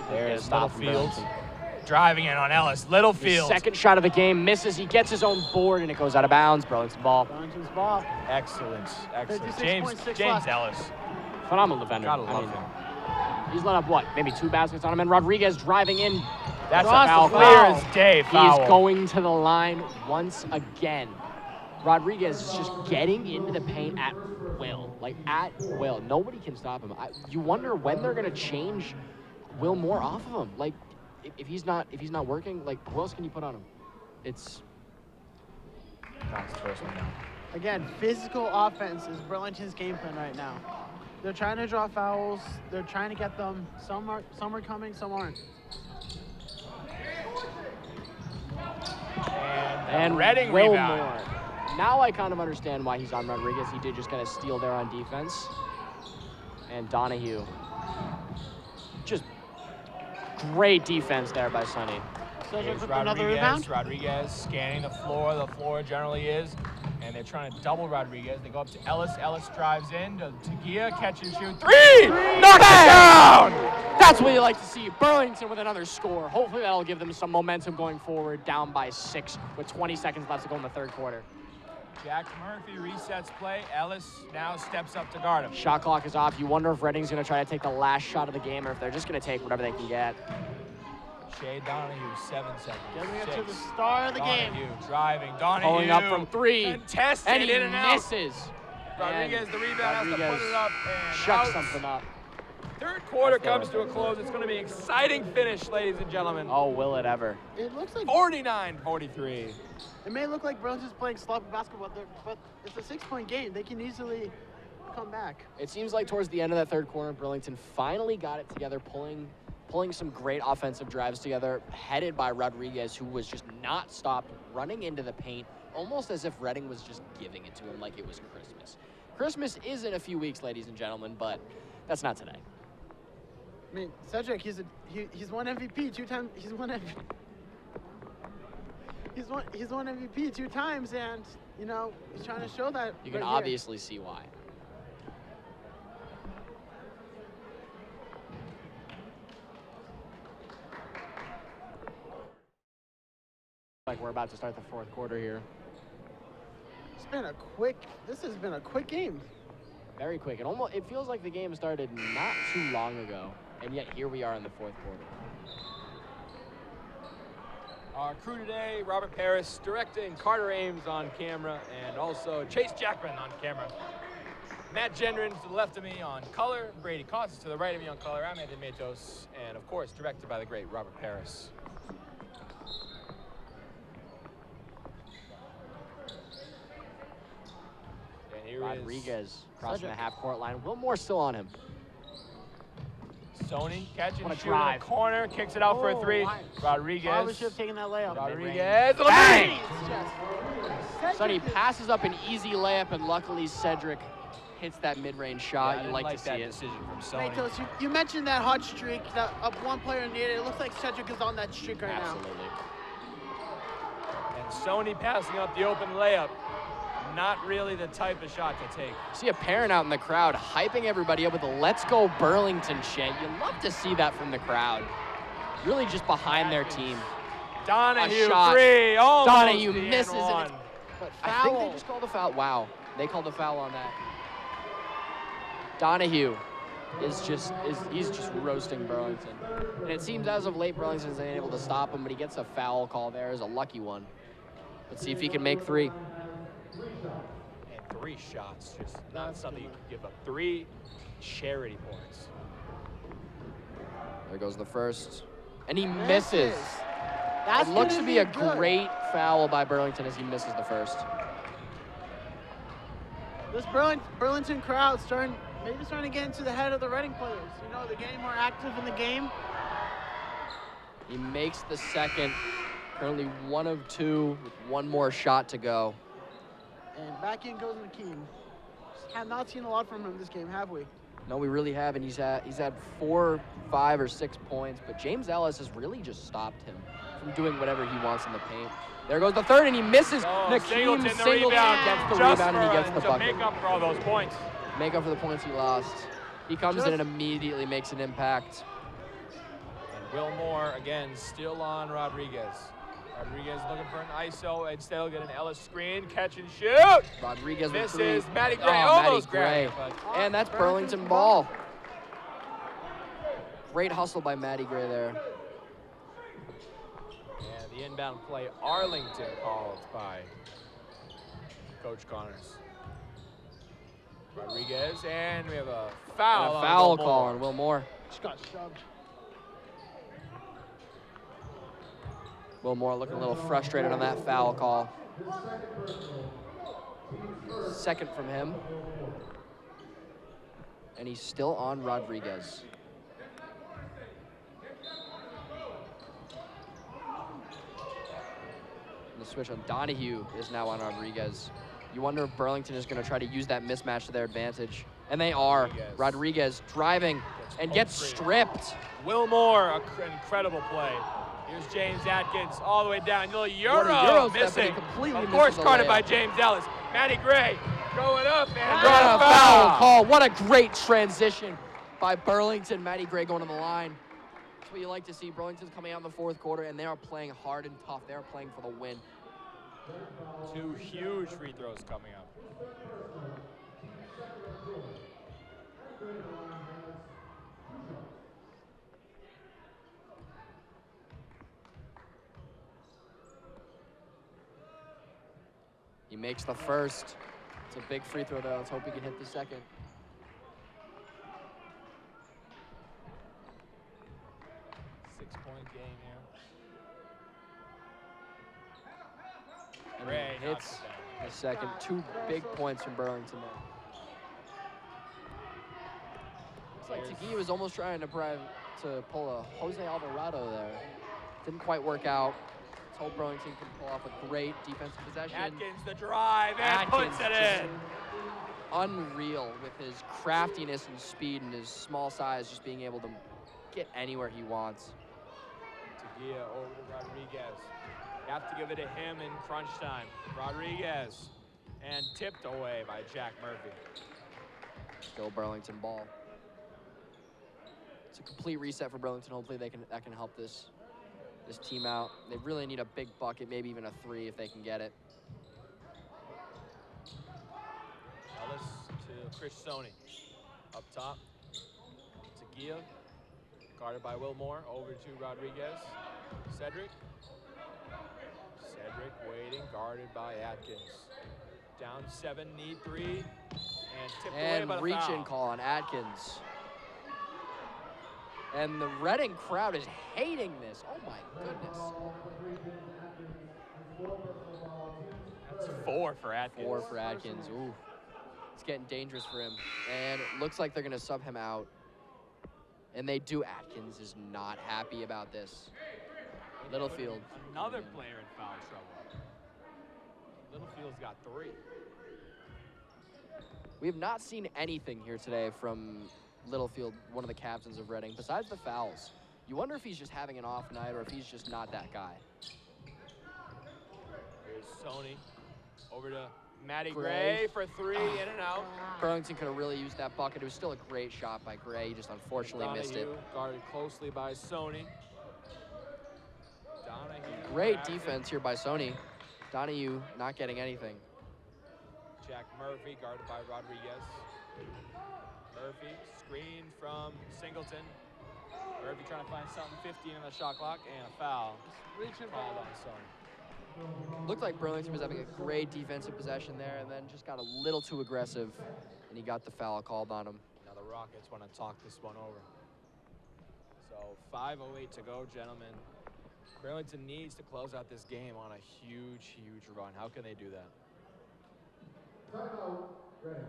There's Stop from Littlefield Burlington. driving in on Ellis. Littlefield. His second shot of the game misses. He gets his own board and it goes out of bounds. Burlington ball. Burlington's ball. Excellent. 56.6 James left. Ellis. Phenomenal defender. Gotta I love mean, him. he's let up what? Maybe 2 baskets on him. And Rodriguez driving in. That's a Cross foul. the Clear foul. as day foul. He's going to the line once again. Rodriguez is just getting into the paint at will. Like, at will. Nobody can stop him. You wonder when they're going to change Will Moore off of him. Like, if he's not working, like, who else can you put on him? It's... That's the first one now. Again, physical offense is Burlington's game plan right now. They're trying to draw fouls. They're trying to get them. Some are coming, some aren't. And Redding Will rebound. Moore. Now I kind of understand why he's on Rodriguez. He did just kind of steal there on defense. And Donahue. Just great defense there by Sonny. Cedric Here's with another rebound. Rodriguez scanning the floor. The floor generally is. And they're trying to double Rodriguez. They go up to Ellis. Ellis drives in to Tagia. Catch and shoot. 3! Knock it down! That's what you like to see. Burlington with another score. Hopefully that'll give them some momentum going forward, down by 6 with 20 seconds left to go in the third quarter. Jack Murphy resets play. Ellis now steps up to guard him. Shot clock is off. You wonder if Redding's going to try to take the last shot of the game or if they're just going to take whatever they can get. Shea Donahue, 7 seconds. Getting it to 6. the star of the game. Donahue driving. Donahue Pulling up from 3. contested And he in and out. misses. Rodriguez, the rebound, has to Rodriguez put it up and shucks out. something up. Third quarter That's comes to a close. It's going to be an exciting finish, ladies and gentlemen. Oh, will it ever. It looks like 49-43. it may look like Burlington's playing sloppy basketball, but it's a 6-point game. They can easily come back. It seems like towards the end of that third quarter, Burlington finally got it together, pulling some great offensive drives together, headed by Rodriguez, who was just not stopped, running into the paint, almost as if Redding was just giving it to him like it was Christmas. Christmas is in a few weeks, ladies and gentlemen, but that's not today. I mean, Cedric, he's won MVP 2 times. He's won MVP 2 times, and you know he's trying to show that. You can right here. obviously see why. Like we're about to start the fourth quarter here. This has been a quick game. Very quick. It feels like the game started not too long ago, and yet here we are in the fourth quarter. Our crew today, Robert Paris directing, Carter Ames on camera, and also Chase Jackman on camera. Matt Gendron to the left of me on color, Brady Kosses to the right of me on color. I'm Anthony Matos, and of course, directed by the great Robert Paris. And here Rodriguez crossing Cedric. the half-court line. Will Moore still on him. is Sony catching, What a shooting in the drive. corner, kicks it out for a 3. Probably Rodriguez. should have taken that layup. Rodriguez. Bang! It's just- Sonny passes up an easy layup, and luckily Cedric hits that mid-range shot. I You didn't like like to see that it. decision from Sony. Matos, you mentioned that hot streak that one player needed. It looks like Cedric is on that streak right Absolutely. And Sony passing up the open layup. Not really the type of shot to take. See a parent out in the crowd hyping everybody up with a "Let's go Burlington" chant. You love to see that from the crowd. Really just behind their team. Donahue, shot. three. Almost Donahue the misses and it. one. But I think foul. they just called a foul. Wow, they called a foul on that. Donahue he's just roasting Burlington. And it seems as of late Burlington's been able to stop him, but he gets a foul call there as a lucky one. Let's see if he can make three. And 3 shots, just not something you can give up. 3 charity points. There goes the first. And he misses. That's It looks gonna to be a good. great foul by Burlington as he misses the first. This Burlington crowd maybe starting to get into the head of the Reading players. You know, they're getting more active in the game. He makes the second. Currently 1 of 2 with 1 more shot to go. And back in goes McKean. Have not seen a lot from him this game, have we? No, we really haven't. He's had 4, 5, or 6 points, but James Ellis has really just stopped him from doing whatever he wants in the paint. There goes the third, and he misses. Oh, Singleton the rebound. gets the Just rebound, and he gets the to bucket. make up for all those points. Make up for the points he lost. He comes in and immediately makes an impact. And Wilmore, again, still on Rodriguez. Rodriguez looking for an ISO, and still get an Ellis screen, catch and shoot. Rodriguez with 3. Misses. Matty Gray Matty almost Gray. grabbed it, but And that's Burlington ball. Great hustle by Matty Gray there. and the inbound play, Arlington called by Coach Connors. Rodriguez, and we have a foul. And a foul on Wilmore. call on Wilmore. Just got shoved. Wilmore looking a little frustrated on that foul call. Second from him. And he's still on Rodriguez. And the switch on Donahue is now on Rodriguez. You wonder if Burlington is going to try to use that mismatch to their advantage. And they are. Rodriguez driving and gets stripped. Wilmore, an incredible play. Here's James Atkins all the way down. Little What a Euro Euro step, but he missing. completely Of course, misses the guarded layup. by James Ellis. Matty Gray going up and What got a foul call. What a great transition by Burlington. Matty Gray going to the line. That's what you like to see. Burlington's coming out in the fourth quarter, and they are playing hard and tough. They are playing for the win. 2 huge free throws coming up. He makes the first. It's a big free throw, though. Let's hope he can hit the second. Six-point game here. And Gray he hits knocks it down. the second. 2 big points from Burlington there. Looks like Tagui was almost trying to pull a Jose Alvarado there. Didn't quite work out. Let's hope Burlington can pull off a great defensive possession. Atkins the drive and Atkins puts it just in. unreal with his craftiness and speed and his small size, just being able to get anywhere he wants. Tagia over to Rodriguez. You have to give it to him in crunch time. Rodriguez, and tipped away by Jack Murphy. Still Burlington ball. It's a complete reset for Burlington. Hopefully that can help this team out. They really need a big bucket, maybe even a 3 if they can get it. Ellis to Chris Sony. Up top, Tagia, guarded by Wilmore, over to Rodriguez. Cedric waiting, guarded by Atkins. Down 7, need 3, and tipped away And by the reach foul. in call on Atkins. And the Reading crowd is hating this. Oh my goodness. That's 4 for Atkins. 4 for Atkins. Ooh. It's getting dangerous for him. And it looks like they're going to sub him out. And they do. Atkins is not happy about this. Littlefield. Another player in foul trouble. Littlefield's Littlefield's got 3. We have not seen anything here today from Littlefield, one of the captains of Reading, besides the fouls. You wonder if he's just having an off night or if he's just not that guy. Here's Sony. Over to Matty Gray for 3, in and out. Burlington could have really used that bucket. It was still a great shot by Gray. He just unfortunately missed it. Guarded closely by Sony. Donahue. Great defense here by Sony. Donahue not getting anything. Jack Murphy guarded by Rodriguez. Murphy screen from Singleton. Murphy trying to find something, 15 on the shot clock, and a foul called on Sony. Looked like Burlington was having a great defensive possession there and then just got a little too aggressive, and he got the foul called on him. Now the Rockets want to talk this one over. So 5:08 to go, gentlemen. Burlington needs to close out this game on a huge, huge run. How can they do that? Timeout, Ready.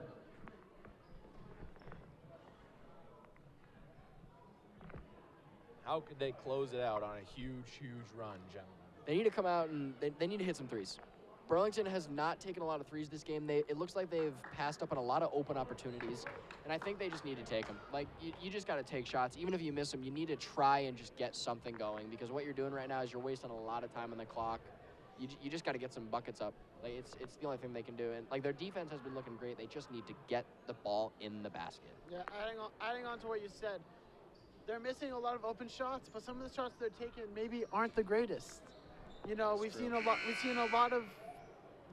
How could they close it out on a huge, huge run, gentlemen? They need to come out and they need to hit some threes. Burlington has not taken a lot of threes this game. It looks like they've passed up on a lot of open opportunities, and I think they just need to take them. Like, you just got to take shots. Even if you miss them, you need to try and just get something going, because what you're doing right now is you're wasting a lot of time on the clock. You just got to get some buckets up. Like, it's the only thing they can do. And, like, their defense has been looking great. They just need to get the ball in the basket. Yeah, adding on to what you said, they're missing a lot of open shots, but some of the shots they're taking maybe aren't the greatest. You know, we've seen a lot of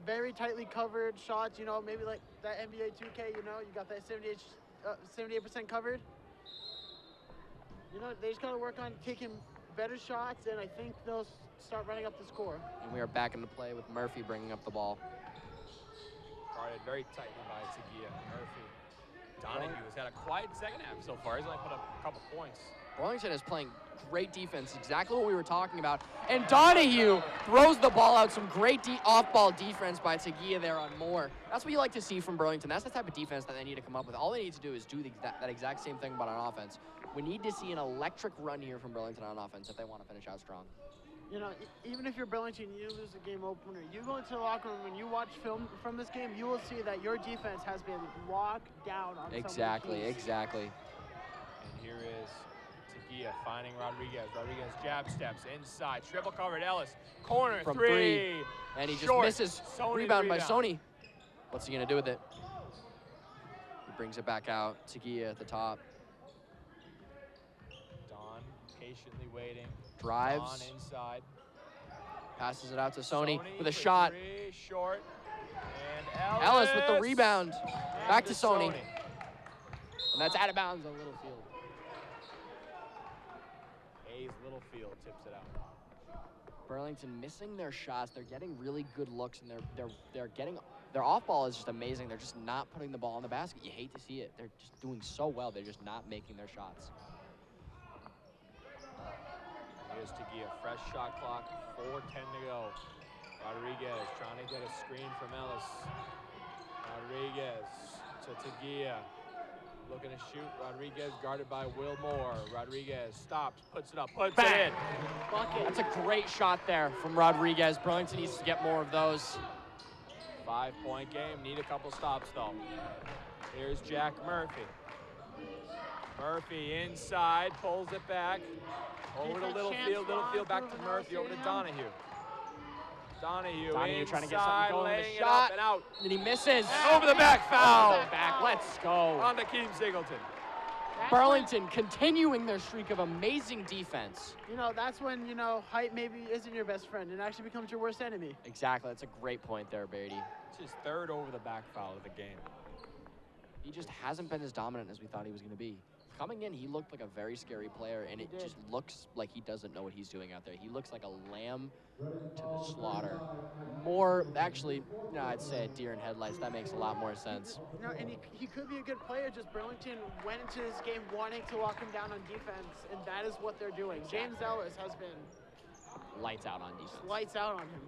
very tightly covered shots, you know, maybe like that NBA 2K, you know, you got that 78% covered. You know, they just got to work on taking better shots, and I think they'll start running up the score. And we are back into play with Murphy bringing up the ball. Guarded very tightly by Tagia. Murphy. Donahue has had a quiet second half so far. He's only put up a couple points. Burlington is playing great defense, exactly what we were talking about. And Donahue throws the ball out. Some great off-ball defense by Tagia there on Moore. That's what you like to see from Burlington. That's the type of defense that they need to come up with. All they need to do is do that exact same thing, but on offense. We need to see an electric run here from Burlington on offense if they want to finish out strong. You know, even if you're Burlington, you lose a game opener, you go into the locker room and you watch film from this game, you will see that your defense has been locked down on Exactly. And here is Tagia finding Rodriguez. Rodriguez jab steps inside, triple covered Ellis, corner From three. And he Short. just misses. Sony Rebound by Sony. What's he gonna do with it? He brings it back out. Tagia at the top. Don patiently waiting. Drives. Don inside. Passes it out to Sony with a shot. Three, short. And Ellis with the rebound. And Back to Sony. And that's out of bounds on Littlefield. Hayes Littlefield tips it out. Burlington missing their shots. They're getting really good looks, and they're getting their off ball is just amazing. They're just not putting the ball in the basket. You hate to see it. They're just doing so well. They're just not making their shots. Here's Tagia, fresh shot clock, 4:10 to go. Rodriguez trying to get a screen from Ellis. Rodriguez to Tagia, looking to shoot. Rodriguez guarded by Will Moore. Rodriguez stops, puts it up, puts it in. Bucket. That's a great shot there from Rodriguez. Burlington needs to get more of those. 5-point game, need a couple stops though. Here's Jack Murphy. Murphy inside, pulls it back. Over to Littlefield, Littlefield back to Murphy, over to Donahue. Donahue trying to get something inside, going with laying a it up shot. and out. And he misses. And over the back, foul. Over the back. Let's go. On to Keem Singleton. Burlington continuing their streak of amazing defense. You know, that's when, you know, height maybe isn't your best friend. It actually becomes your worst enemy. Exactly. That's a great point there, Brady. It's his third over the back foul of the game. He just hasn't been as dominant as we thought he was going to be. Coming in, he looked like a very scary player, and it just looks like he doesn't know what he's doing out there. He looks like a lamb to the slaughter. More, actually, no, I'd say a deer in headlights. That makes a lot more sense. You know, and he could be a good player, just Burlington went into this game wanting to lock him down on defense, and that is what they're doing. James Ellis has been Lights out on defense. lights out on him.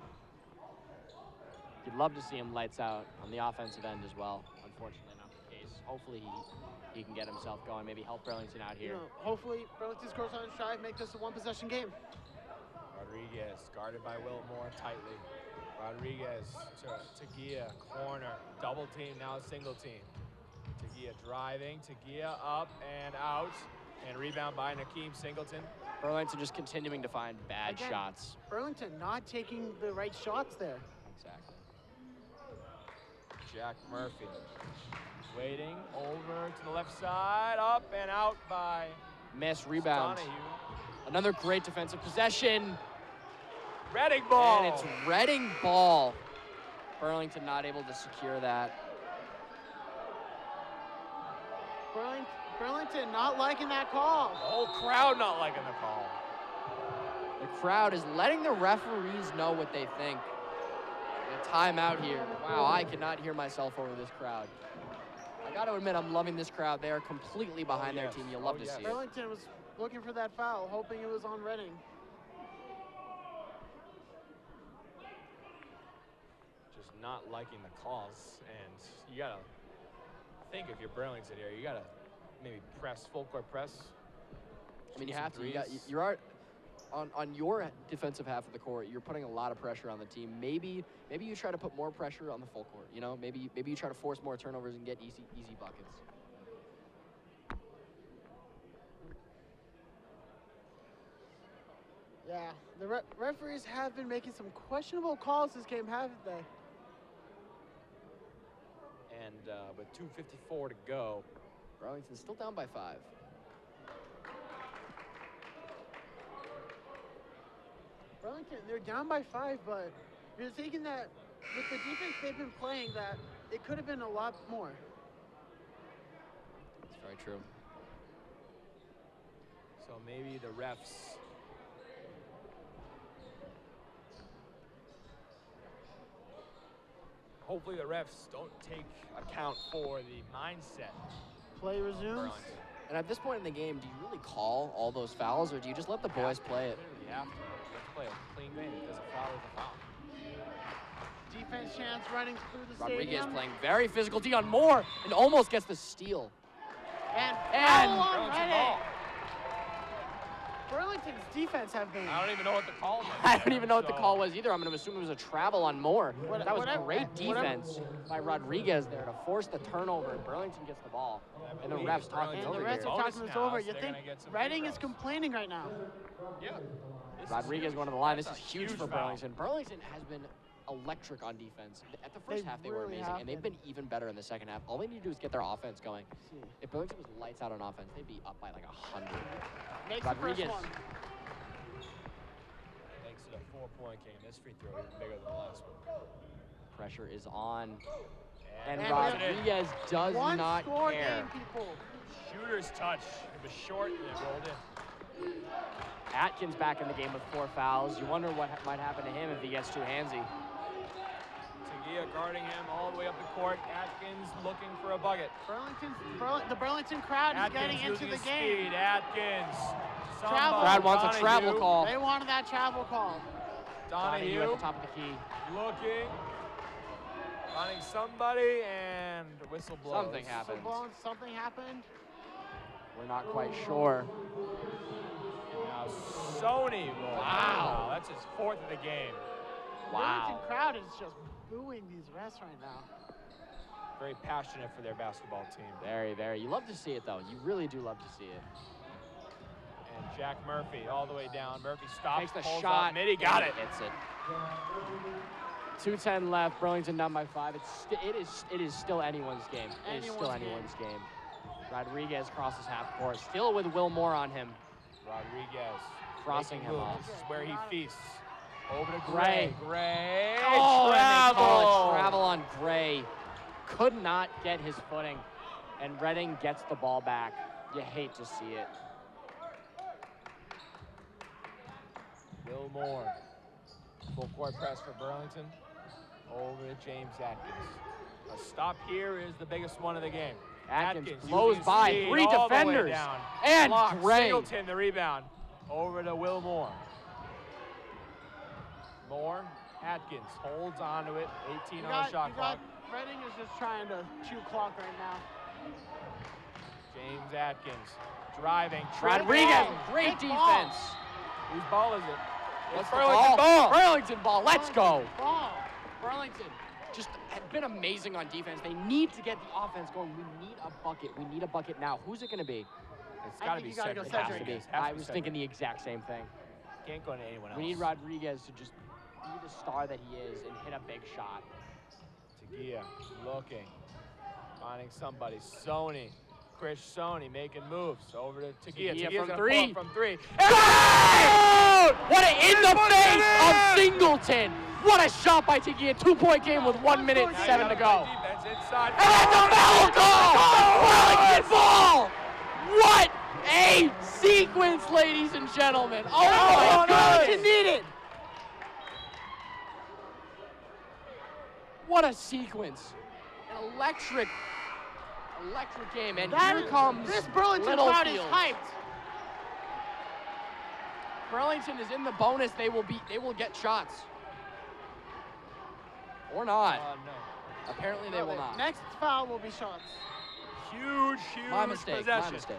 You'd love to see him lights out on the offensive end as well. Unfortunately, not the case. Hopefully, he can get himself going, maybe help Burlington out here. You know, hopefully Burlington scores on his drive, make this a one-possession game. Rodriguez guarded by Will Moore tightly. Rodriguez to Tagia, corner, double team, now single team. Tagia driving, Tagia up and out, and rebound by Nakeem Singleton. Burlington just continuing to find bad Again, shots. Burlington not taking the right shots there. Exactly. Jack Murphy waiting over to the left side, up and out by Miss rebound. Donahue. Another great defensive possession. Reading ball. And it's Reading ball. Burlington not able to secure that. Burlington not liking that call. The whole crowd not liking the call. The crowd is letting the referees know what they think. A timeout here. Wow, I cannot hear myself over this crowd. I got to admit, I'm loving this crowd. They are completely behind their team. You'll love to see it. Burlington was looking for that foul, hoping it was on Reading. Just not liking the calls, and you gotta think if you're Burlington here, you gotta maybe press, full court press. I mean, you shoot have some to. threes. You're on your defensive half of the court. You're putting a lot of pressure on the team. Maybe you try to put more pressure on the full court. You know, maybe you try to force more turnovers and get easy buckets. Yeah, the referees have been making some questionable calls this game, haven't they? And with 2:54 to go, Burlington's still down by 5. Burlington, they're down by 5, but you're thinking that with the defense they've been playing, that it could have been a lot more. It's very true. so maybe the refs. Hopefully the refs don't take account for the mindset. Play of resumes. Burlington. And at this point in the game, do you really call all those fouls, or do you just let the boys play it? Literally have to. Let's play a clean game. If there's a foul, there's a foul. Defense chance running through the Rodriguez stadium. playing very physical D on Moore and almost gets the steal. And And- foul on Burlington Reading. ball. Burlington's defense have been. I don't even know what the call was. I don't even know what the So, call was either. I'm going to assume it was a travel on Moore. What- That was whatever- great whatever- defense by Rodriguez there to force the turnover, and Burlington gets the ball. And the believe refs talking Burlington And the over rest here. are bonus talking this now, over. so You they're think gonna get some Reading free is throws. complaining right now. Yeah. This Rodriguez is going to the line. This That's is a huge for foul. Burlington. Burlington has been electric on defense. At the first They half, they were really amazing, have and they've been even better in the second half. All they need to do is get their offense going. See. If Burlington was lights out on offense, they'd be up by like 100. Makes the first Rodriguez. one. Thanks to the 4-point game. This free throw even bigger than the last one. Pressure is on. And And Rodriguez does One not score care. game, people. Shooter's touch. It was short and it rolled in. Atkins back in the game with 4 fouls. You wonder what might happen to him if he gets too handsy. Tagia guarding him all the way up the court. Atkins looking for a bucket. The Burlington crowd is Atkins getting into losing the his game. speed. Atkins. Travel. Brad wants a Donahue travel call. They wanted that travel call. Donahue at Donahue the top of the key. looking. Finding somebody and the whistle blows. Something happened. Something happened. We're not quite sure. Now Sony. Wow. That's his 4th of the game. Wow. Burlington crowd is just booing these refs right now. Very passionate for their basketball team. Very, very. You love to see it, though. You really do love to see it. And Jack Murphy all the way down. Murphy stops, Takes the pulls shot. up, Mitty got and it. Hits it. 2:10 left. Burlington down by 5. It is still anyone's game. It is still anyone's game. Rodriguez crosses half court. Still with Will Moore on him. Rodriguez Crossing making him moves. off. This is where he feasts. Over to Gray. Gray. Gray. Oh, and they call travel. it travel on Gray. Could not get his footing. And Reading gets the ball back. You hate to see it. Will Moore. Full court press for Burlington. Over to James Atkins. A stop here is the biggest one of the game. Atkins using blows his by speed 3 all the way defenders. down. And Blocked. Gray. Singleton the rebound. Over to Will Moore. Moore. Atkins holds on to it. 18 on the shot clock. Reading is just trying to chew clock right now. James Atkins driving. Rodriguez, tripping. great Good ball. defense. Whose ball is it? What's It's the Burlington ball. Burlington ball. Let's go. Ball. Burlington just have been amazing on defense. They need to get the offense going. We need a bucket. We need a bucket now. Who's it going to be? It's got to be you gotta go Cedric. It has to be. I was thinking the exact same thing. Can't go to anyone else. We need Rodriguez to just be the star that he is and hit a big shot. Tagia looking, finding somebody. Sony, Chris Sony making moves over to Tagia. Tagia Tagia's from gonna pull three. up from three. What an in the face of Singleton. What a shot by Tagia. 2-point game with 1 minute and 7 to go. Defense inside. And that's a foul call! Burlington ball! What a sequence, ladies and gentlemen. Oh my God, you need it. What a sequence. An electric game. And here comes this Burlington crowd is Littlefield. hyped. Burlington is in the bonus. They will get shots. Or not. No. Apparently they will not. Next foul will be shots. Huge My mistake. possession. My mistake.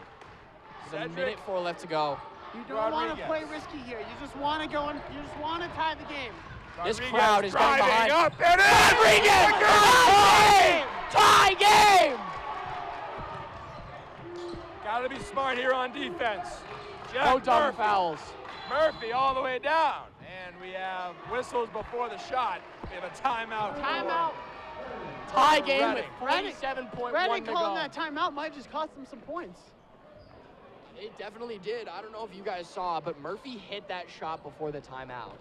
There's a Cedric. minute 4 left to go. You don't want to Rodriguez. play risky here. You just want to go and you just want to tie the game. This Rodriguez crowd is going driving behind. up and in. Rodriguez! Tie game! Gotta be smart here on defense. Jack No dumb Murphy. fouls. Murphy all the way down. And we have whistles before the shot. We have a timeout. Timeout. Tie game with Reading. 47.1 Reading to calling go. that timeout might just cost them some points. It definitely did. I don't know if you guys saw, but Murphy hit that shot before the timeout.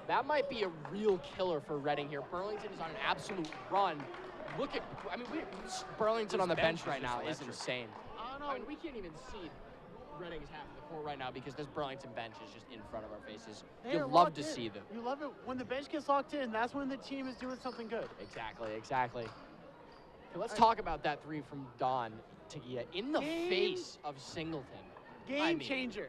That might be a real killer for Reading here. Burlington is on an absolute run. Look at, Burlington on the bench right now is insane. I don't know. I mean, we can't even see Reading's half of the court right now because this Burlington bench is just in front of our faces. They You'd are love locked to in. see them. You love it when the bench gets locked in. That's when the team is doing something good. Exactly. Okay, let's talk about that three from Don Tagia in the face of Singleton. Game changer.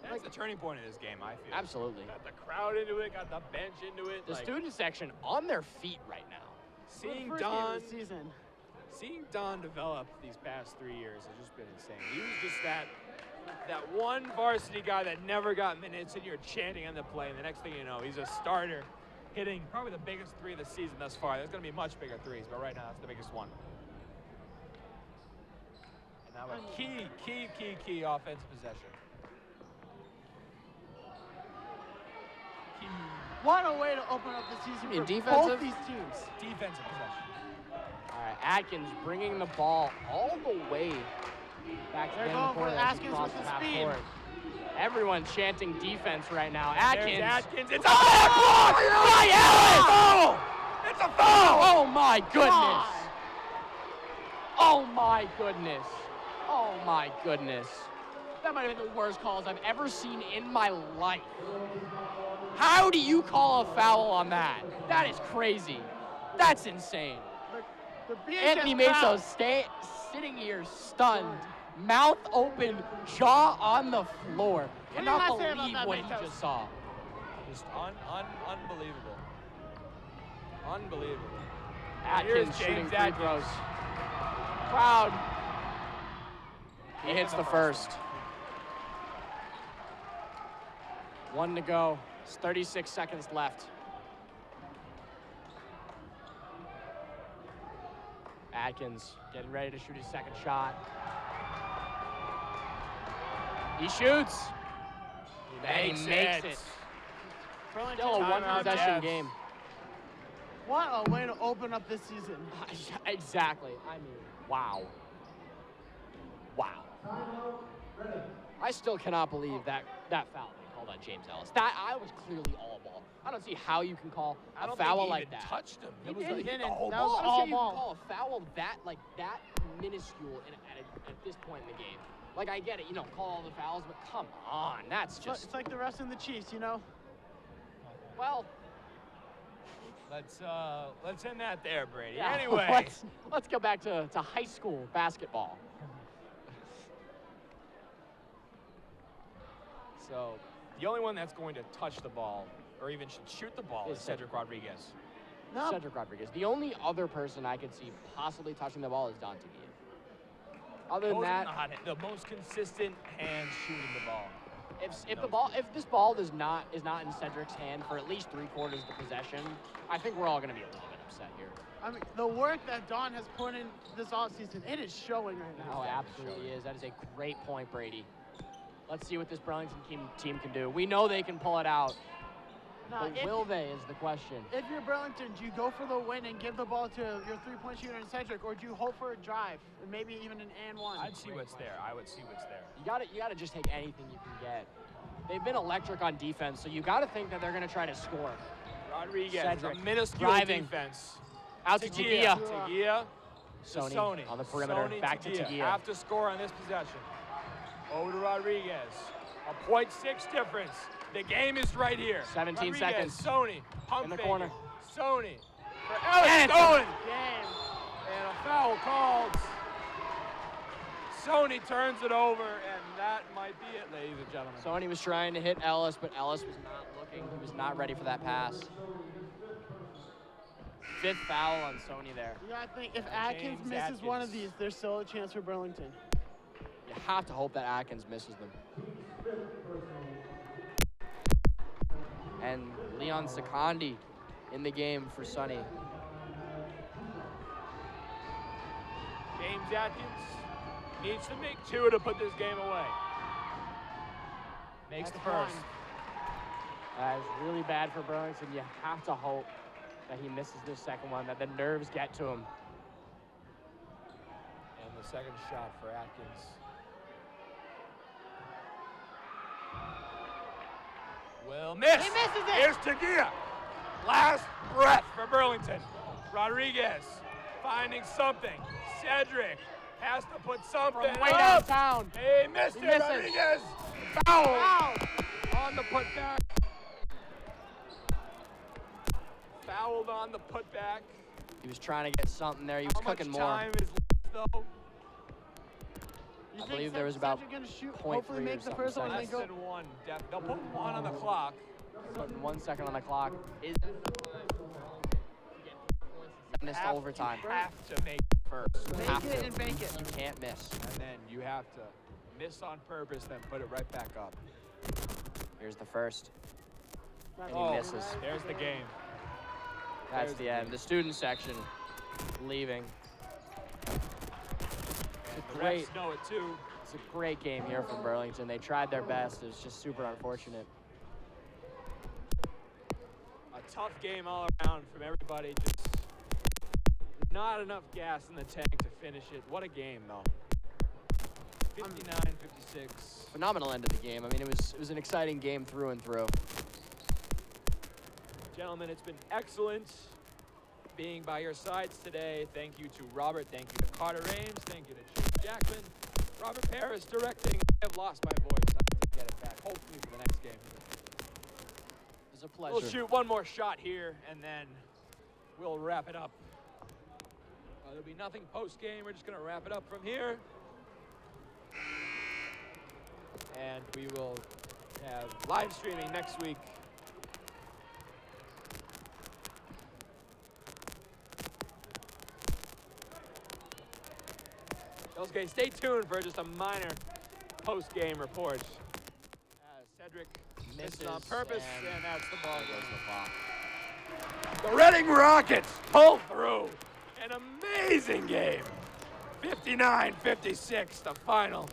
That's the turning point of this game, I feel. Absolutely. Got the crowd into it, got the bench into it. The like, student section on their feet right now. seeing First game Don of the season. Seeing Don develop these past 3 years has just been insane. He was just that one varsity guy that never got minutes, and you're chanting on the play, and the next thing you know, he's a starter, hitting probably the biggest three of the season thus far. There's going to be much bigger threes, but right now that's the biggest one. And now a key offensive possession. Key What a way to open up the season mean for defensive? both these teams. defensive possession. All right, Atkins bringing the ball all the way back to They're the going for court. Atkins across with the half speed. court. Everyone chanting defense right now. There's Atkins. Atkins. It's a foul! By Ellis! It's a foul! Oh my goodness. God. Oh my goodness. Oh my goodness. That might have been the worst calls I've ever seen in my life. How do you call a foul on that? That is crazy. That's insane. The BHS Anthony crowd. Matos sitting here stunned, mouth open, jaw on the floor. What did Cannot I say about believe that, what he Matos? just saw. Just unbelievable. Unbelievable. Atkins Here's shooting James free Atkins. throws. Crowd. He hits the first. 1 to go. It's 36 seconds left. Atkins getting ready to shoot his second shot. He shoots. And he makes it. Burlington Still a timeout. one-possession Devs. game. What a way to open up this season. Exactly. I mean, wow. Wow. I still cannot believe that foul they called on James Ellis. That I was clearly all ball. I don't see how you can call I a don't foul think he like even that. touched him. He It was didn't. like He the didn't. whole That was ball. I don't all see how you ball. can call a foul that minuscule at this point in the game. Like I get it, call all the fouls, but come on, that's just It's like the rest of the Chiefs, well. Let's end that there, Brady. Yeah, Anyway, let's go back to high school basketball. so the only one that's going to touch the ball or even should shoot the ball Is is Cedric Rodriguez. No. Cedric Rodriguez. The only other person I could see possibly touching the ball is Don Tagia. Other than Those that, are not the most consistent hands shooting the ball. If this ball is not in Cedric's hand for at least 3/4 of the possession, I think we're all going to be a little bit upset here. I mean, the work that Don has put in this offseason, it is showing right now. Oh, absolutely is. That is a great point, Brady. Let's see what this Burlington team can do. We know they can pull it out. Now, But will they is the question. If you're Burlington, do you go for the win and give the ball to your three-point shooter in Cedric, or do you hope for a drive and maybe even an and one? I'd see what's there. I would see what's there. You gotta just take anything you can get. They've been electric on defense, so you gotta think that they're gonna try to score. Rodriguez, Cedric, a minuscule driving. defense. Out to Tagia. Tagia. Sony on the perimeter. Sony, Back to Tagia. Have to score on this possession. Over to Rodriguez. A 0.6 difference. The game is right here. 17 Rodriguez, seconds. Sony, pump In the fake corner. it. Sony. For Ellis And going. Game. And a foul called. Sony turns it over, and that might be it, ladies and gentlemen. Sony was trying to hit Ellis, but Ellis was not looking. He was not ready for that pass. 5th foul on Sony there. You gotta think, if Atkins James misses one of Atkins. these, there's still a chance for Burlington. You have to hope that Atkins misses them. And Leon Secondi in the game for Sonny. James Atkins needs to make 2 to put this game away. Makes That's the first. fine. That is really bad for Burlington. You have to hope that he misses this second one, that the nerves get to him. And the second shot for Atkins. Will miss. He misses it. Here's Tagia. Last breath for Burlington. Rodriguez finding something. Cedric has to put something From way up. downtown. He missed He it. misses. Rodriguez. Foul. Wow. On the putback. Fouled on the putback. He was trying to get something there. He was How much cooking more. time is left, though? You I think believe there was about Cedric gonna shoot, 0.3 hopefully or make the something first one and Less then go. than 1. They'll put 1 on the clock. Putting 1 second on the clock. Is missed Have- overtime. You have to make it first. Make Have it to. and bank it. You can't miss. And then you have to miss on purpose, then put it right back up. Here's the first. And he Oh, misses. There's the game. That's There's the the end. game. The student section leaving. It's a The great, refs know it too. it's a great game here from Burlington. They tried their best. It was just super unfortunate. A tough game all around from everybody. Just not enough gas in the tank to finish it. What a game, though. 59-56. Phenomenal end of the game. I mean, it was an exciting game through and through. Gentlemen, it's been excellent being by your sides today. Thank you to Robert. Thank you to Carter Ames. Thank you to Chief Jackman. Robert Paris directing. I have lost my voice. I have to get it back, hopefully, for the next game. It was a pleasure. We'll shoot one more shot here, and then we'll wrap it up. There'll be nothing post-game. We're just going to wrap it up from here. And we will have live streaming next week. Okay, stay tuned for just a minor post-game report. Cedric misses on purpose, and that's the ball. Goes the clock. The Reading Rockets pull through. An amazing game. 59-56, the final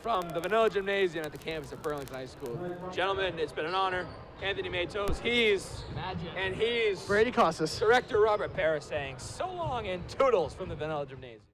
from the Vanilla Gymnasium at the campus of Burlington High School. Gentlemen, it's been an honor. Anthony Matos, he's Imagine. Brady Kosses. Director Robert Paris saying so long and toodles from the Vanilla Gymnasium.